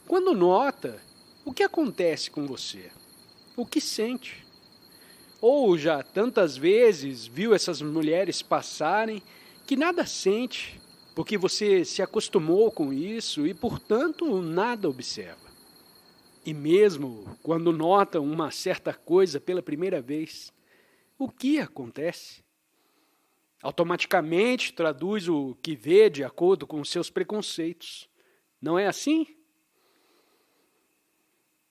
Quando nota, o que acontece com você? O que sente? Ou já tantas vezes viu essas mulheres passarem que nada sente, porque você se acostumou com isso e, portanto, nada observa. E mesmo quando nota uma certa coisa pela primeira vez, o que acontece? Automaticamente traduz o que vê de acordo com seus preconceitos. Não é assim?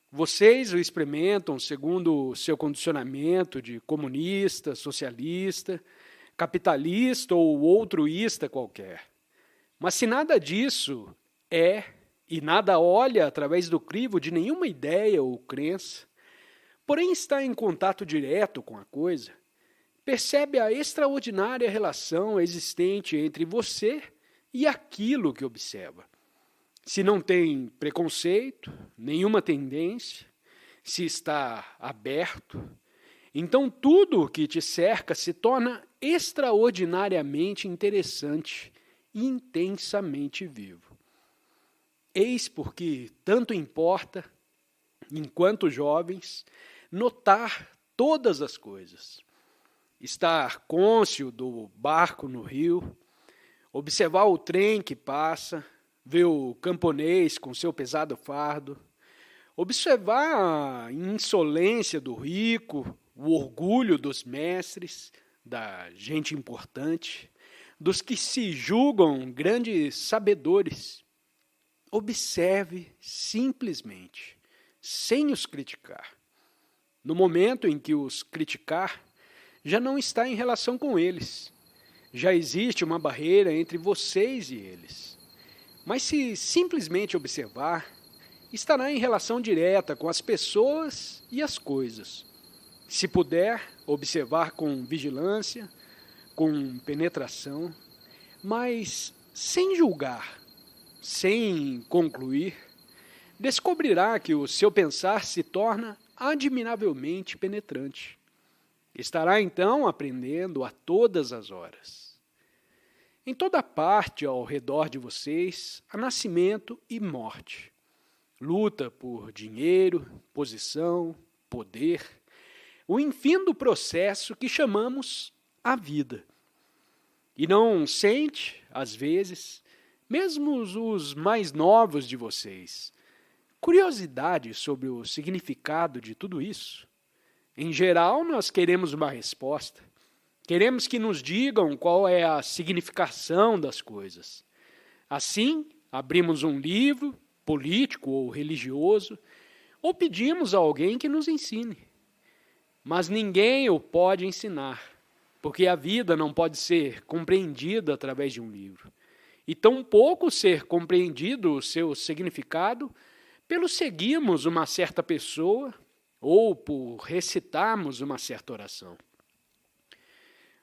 Vocês o experimentam segundo o seu condicionamento de comunista, socialista, capitalista ou outroísta qualquer. Mas se nada disso é, e nada olha através do crivo de nenhuma ideia ou crença, porém está em contato direto com a coisa, percebe a extraordinária relação existente entre você e aquilo que observa. Se não tem preconceito, nenhuma tendência, se está aberto, então tudo o que te cerca se torna extraordinariamente interessante e intensamente vivo. Eis porque tanto importa, enquanto jovens, notar todas as coisas. Estar cônscio do barco no rio, observar o trem que passa, ver o camponês com seu pesado fardo, observar a insolência do rico, o orgulho dos mestres, da gente importante, dos que se julgam grandes sabedores. Observe simplesmente, sem os criticar. No momento em que os criticar, já não está em relação com eles. Já existe uma barreira entre vocês e eles. Mas se simplesmente observar, estará em relação direta com as pessoas e as coisas. Se puder, observar com vigilância, com penetração, mas sem julgar, sem concluir, descobrirá que o seu pensar se torna admiravelmente penetrante. Estará então aprendendo a todas as horas. Em toda parte ao redor de vocês há nascimento e morte. Luta por dinheiro, posição, poder, o infindo processo que chamamos a vida. E não sente, às vezes, mesmo os mais novos de vocês, curiosidade sobre o significado de tudo isso? Em geral, nós queremos uma resposta. Queremos que nos digam qual é a significação das coisas. Assim, abrimos um livro, político ou religioso, ou pedimos a alguém que nos ensine. Mas ninguém o pode ensinar, porque a vida não pode ser compreendida através de um livro. E tampouco ser compreendido o seu significado pelo seguirmos uma certa pessoa ou por recitarmos uma certa oração.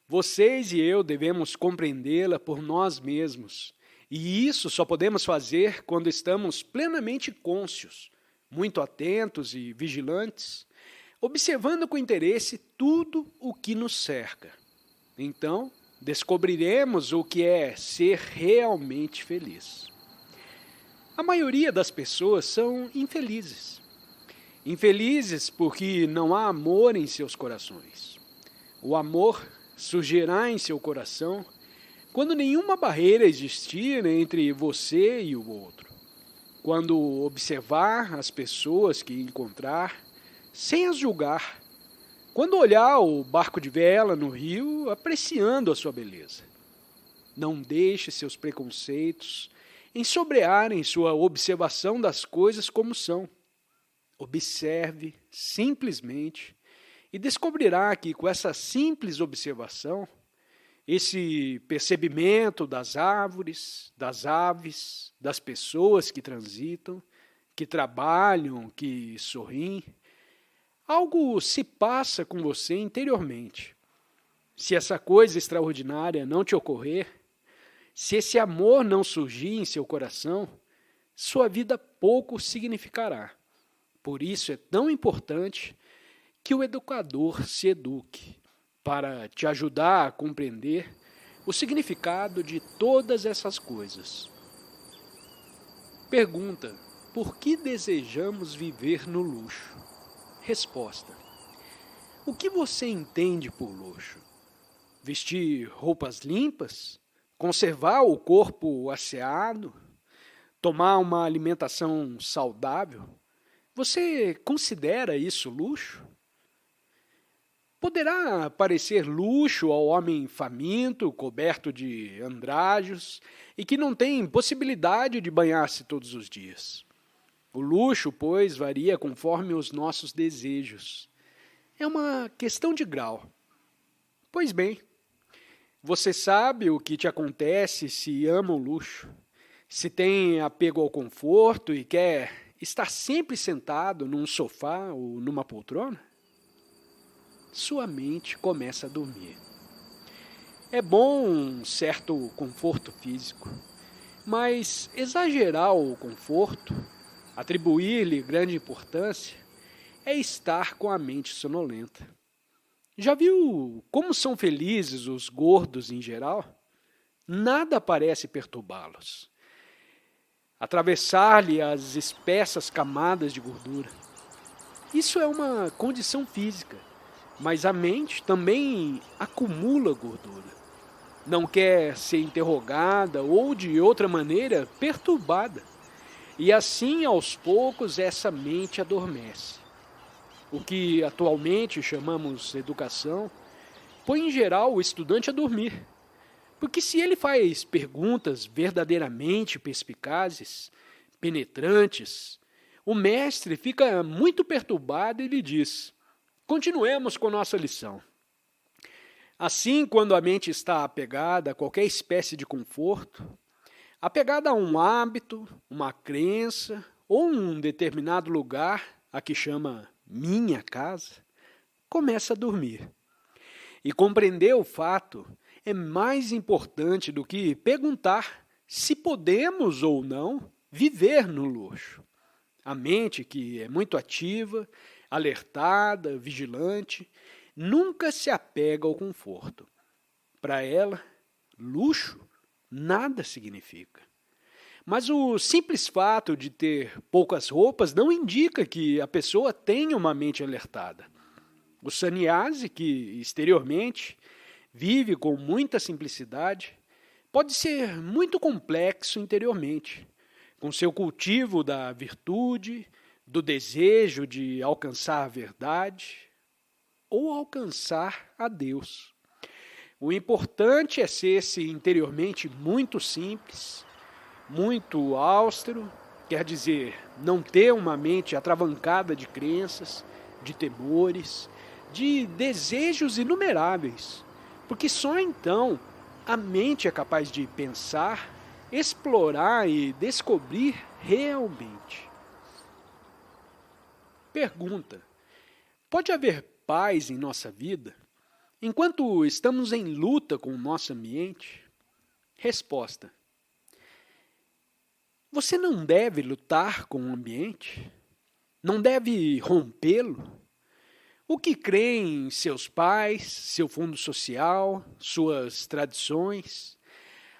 Vocês e eu devemos compreendê-la por nós mesmos, e isso só podemos fazer quando estamos plenamente cônscios, muito atentos e vigilantes, observando com interesse tudo o que nos cerca. Então, descobriremos o que é ser realmente feliz. A maioria das pessoas são infelizes. Infelizes porque não há amor em seus corações. O amor surgirá em seu coração quando nenhuma barreira existir entre você e o outro. Quando observar as pessoas que encontrar, sem as julgar. Quando olhar o barco de vela no rio, apreciando a sua beleza. Não deixe seus preconceitos ensobrearem sua observação das coisas como são. Observe simplesmente e descobrirá que com essa simples observação, esse percebimento das árvores, das aves, das pessoas que transitam, que trabalham, que sorriem, algo se passa com você interiormente. Se essa coisa extraordinária não te ocorrer, se esse amor não surgir em seu coração, sua vida pouco significará. Por isso é tão importante que o educador se eduque, para te ajudar a compreender o significado de todas essas coisas. Pergunta: por que desejamos viver no luxo? Resposta: o que você entende por luxo? Vestir roupas limpas? Conservar o corpo asseado? Tomar uma alimentação saudável? Você considera isso luxo? Poderá parecer luxo ao homem faminto, coberto de andrajos e que não tem possibilidade de banhar-se todos os dias. O luxo, pois, varia conforme os nossos desejos. É uma questão de grau. Pois bem, você sabe o que te acontece se ama o luxo, se tem apego ao conforto e quer estar sempre sentado num sofá ou numa poltrona? Sua mente começa a dormir. É bom um certo conforto físico, mas exagerar o conforto, atribuir-lhe grande importância, é estar com a mente sonolenta. Já viu como são felizes os gordos em geral? Nada parece perturbá-los. Atravessar-lhe as espessas camadas de gordura. Isso é uma condição física. Mas a mente também acumula gordura. Não quer ser interrogada ou, de outra maneira, perturbada. E assim, aos poucos, essa mente adormece. O que atualmente chamamos educação põe em geral o estudante a dormir. Porque se ele faz perguntas verdadeiramente perspicazes, penetrantes, o mestre fica muito perturbado e lhe diz: continuemos com nossa lição. Assim, quando a mente está apegada a qualquer espécie de conforto, apegada a um hábito, uma crença ou um determinado lugar a que chama minha casa, começa a dormir. E compreender o fato é mais importante do que perguntar se podemos ou não viver no luxo. A mente, que é muito ativa, alertada, vigilante, nunca se apega ao conforto. Para ela, luxo nada significa. Mas o simples fato de ter poucas roupas não indica que a pessoa tenha uma mente alertada. O sannyasi, que exteriormente vive com muita simplicidade, pode ser muito complexo interiormente, com seu cultivo da virtude, do desejo de alcançar a verdade ou alcançar a Deus. O importante é ser-se interiormente muito simples, muito austero, quer dizer, não ter uma mente atravancada de crenças, de temores, de desejos inumeráveis, porque só então a mente é capaz de pensar, explorar e descobrir realmente. Pergunta: pode haver paz em nossa vida enquanto estamos em luta com o nosso ambiente? Resposta: você não deve lutar com o ambiente? Não deve rompê-lo? O que creem em seus pais, seu fundo social, suas tradições,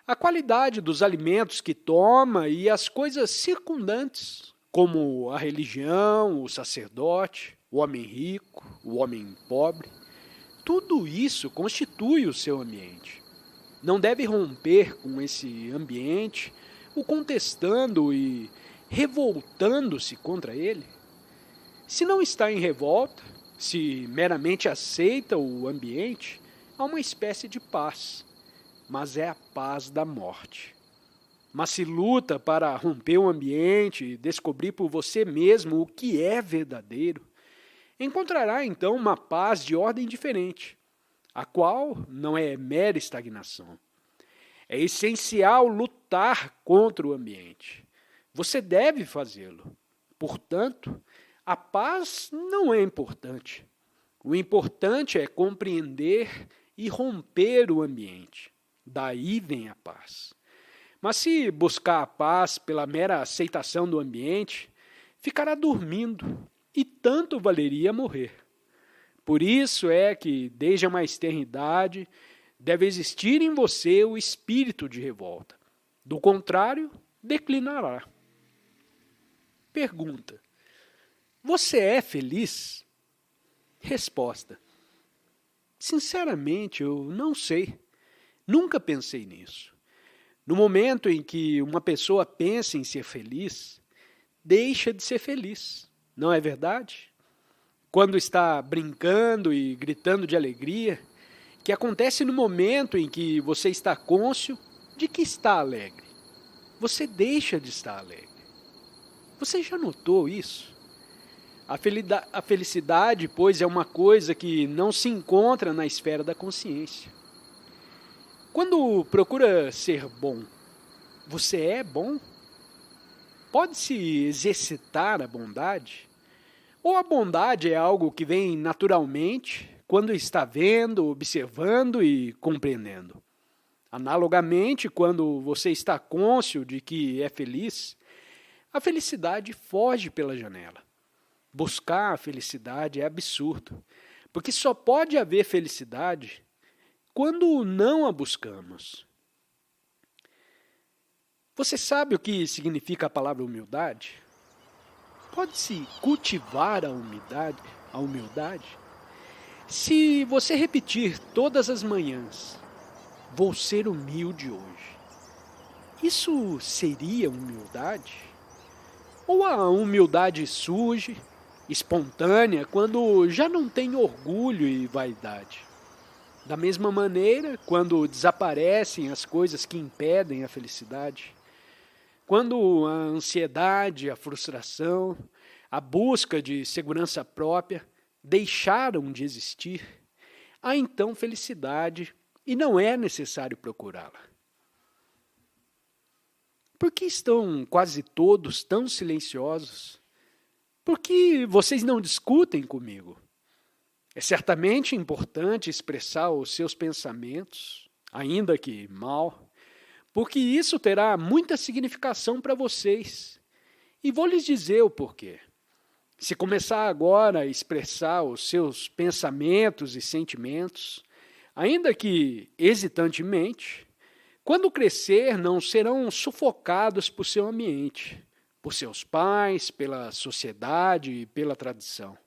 a qualidade dos alimentos que toma e as coisas circundantes, como a religião, o sacerdote, o homem rico, o homem pobre. Tudo isso constitui o seu ambiente. Não deve romper com esse ambiente, o contestando e revoltando-se contra ele. Se não está em revolta, se meramente aceita o ambiente, há uma espécie de paz, mas é a paz da morte. Mas se luta para romper o ambiente e descobrir por você mesmo o que é verdadeiro, encontrará então uma paz de ordem diferente, a qual não é mera estagnação. É essencial lutar contra o ambiente. Você deve fazê-lo. Portanto, a paz não é importante. O importante é compreender e romper o ambiente. Daí vem a paz. Mas se buscar a paz pela mera aceitação do ambiente, ficará dormindo e tanto valeria morrer. Por isso é que, desde a mais tenra idade, deve existir em você o espírito de revolta. Do contrário, declinará. Pergunta: você é feliz? Resposta: sinceramente, eu não sei. Nunca pensei nisso. No momento em que uma pessoa pensa em ser feliz, deixa de ser feliz. Não é verdade? Quando está brincando e gritando de alegria, que acontece no momento em que você está cônscio de que está alegre. Você deixa de estar alegre. Você já notou isso? A felicidade, pois, é uma coisa que não se encontra na esfera da consciência. Quando procura ser bom, você é bom? Pode-se exercitar a bondade? Ou a bondade é algo que vem naturalmente, quando está vendo, observando e compreendendo? Analogamente, quando você está cônscio de que é feliz, a felicidade foge pela janela. Buscar a felicidade é absurdo, porque só pode haver felicidade quando não a buscamos. Você sabe o que significa a palavra humildade? Pode-se cultivar a humildade? Se você repetir todas as manhãs, vou ser humilde hoje, isso seria humildade? Ou a humildade surge, espontânea, quando já não tem orgulho e vaidade? Da mesma maneira, quando desaparecem as coisas que impedem a felicidade, quando a ansiedade, a frustração, a busca de segurança própria deixaram de existir, há então felicidade e não é necessário procurá-la. Por que estão quase todos tão silenciosos? Por que vocês não discutem comigo? É certamente importante expressar os seus pensamentos, ainda que mal, porque isso terá muita significação para vocês. E vou lhes dizer o porquê. Se começar agora a expressar os seus pensamentos e sentimentos, ainda que hesitantemente, quando crescer não serão sufocados por seu ambiente, por seus pais, pela sociedade e pela tradição.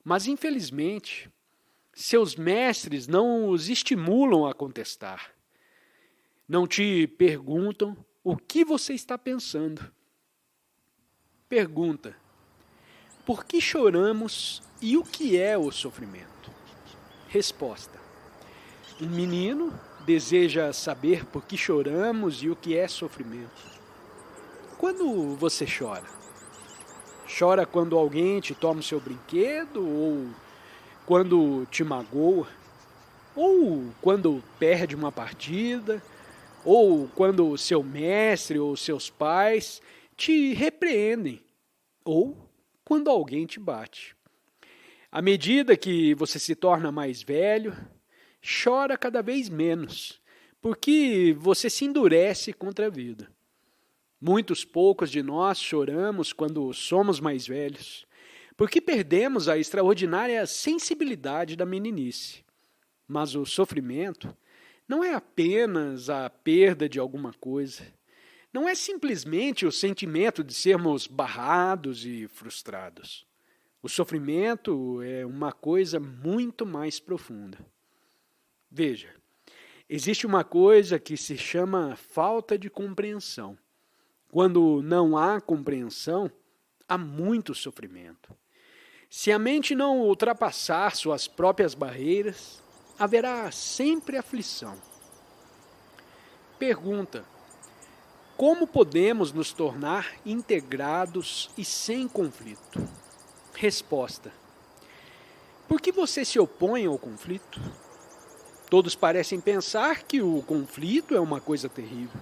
Mas, infelizmente, seus mestres não os estimulam a contestar. Não te perguntam o que você está pensando. Pergunta: por que choramos e o que é o sofrimento? Resposta: um menino deseja saber por que choramos e o que é sofrimento. Quando você chora? Chora quando alguém te toma o seu brinquedo, ou quando te magoa, ou quando perde uma partida, ou quando seu mestre ou seus pais te repreendem, ou quando alguém te bate. À medida que você se torna mais velho, chora cada vez menos, porque você se endurece contra a vida. Muitos poucos de nós choramos quando somos mais velhos, porque perdemos a extraordinária sensibilidade da meninice. Mas o sofrimento não é apenas a perda de alguma coisa. Não é simplesmente o sentimento de sermos barrados e frustrados. O sofrimento é uma coisa muito mais profunda. Veja, existe uma coisa que se chama falta de compreensão. Quando não há compreensão, há muito sofrimento. Se a mente não ultrapassar suas próprias barreiras, haverá sempre aflição. Pergunta: como podemos nos tornar integrados e sem conflito? Resposta: por que você se opõe ao conflito? Todos parecem pensar que o conflito é uma coisa terrível.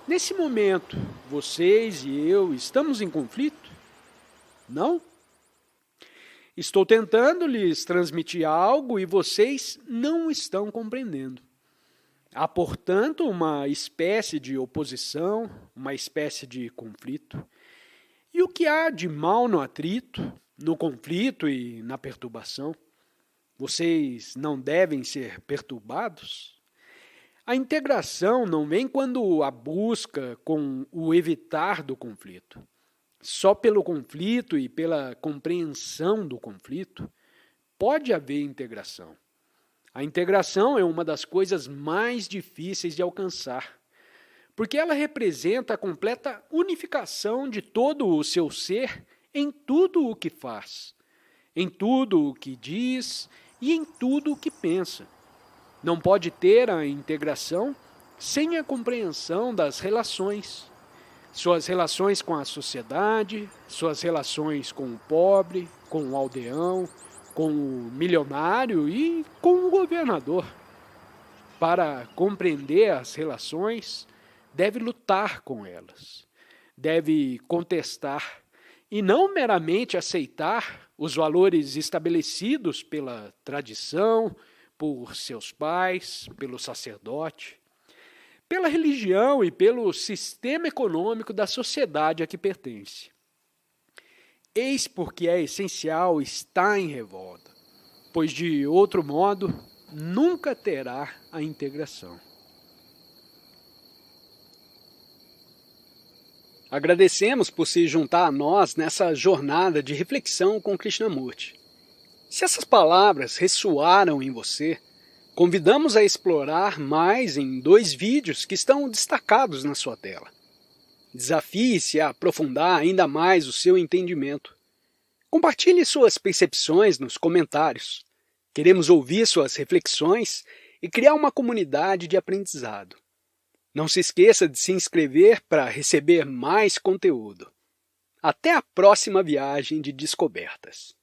Nesse momento, vocês e eu estamos em conflito? Não? Estou tentando lhes transmitir algo e vocês não estão compreendendo. Há, portanto, uma espécie de oposição, uma espécie de conflito. E o que há de mal no atrito, no conflito e na perturbação? Vocês não devem ser perturbados? A integração não vem quando a busca com o evitar do conflito. Só pelo conflito e pela compreensão do conflito pode haver integração. A integração é uma das coisas mais difíceis de alcançar, porque ela representa a completa unificação de todo o seu ser em tudo o que faz, em tudo o que diz e em tudo o que pensa. Não pode ter a integração sem a compreensão das relações. Suas relações com a sociedade, suas relações com o pobre, com o aldeão, com o milionário e com o governador. Para compreender as relações, deve lutar com elas, deve contestar e não meramente aceitar os valores estabelecidos pela tradição, por seus pais, pelo sacerdote, pela religião e pelo sistema econômico da sociedade a que pertence. Eis porque é essencial estar em revolta, pois de outro modo nunca terá a integração. Agradecemos por se juntar a nós nessa jornada de reflexão com Krishnamurti. Se essas palavras ressoaram em você, convidamos a explorar mais em 2 vídeos que estão destacados na sua tela. Desafie-se a aprofundar ainda mais o seu entendimento. Compartilhe suas percepções nos comentários. Queremos ouvir suas reflexões e criar uma comunidade de aprendizado. Não se esqueça de se inscrever para receber mais conteúdo. Até a próxima viagem de descobertas.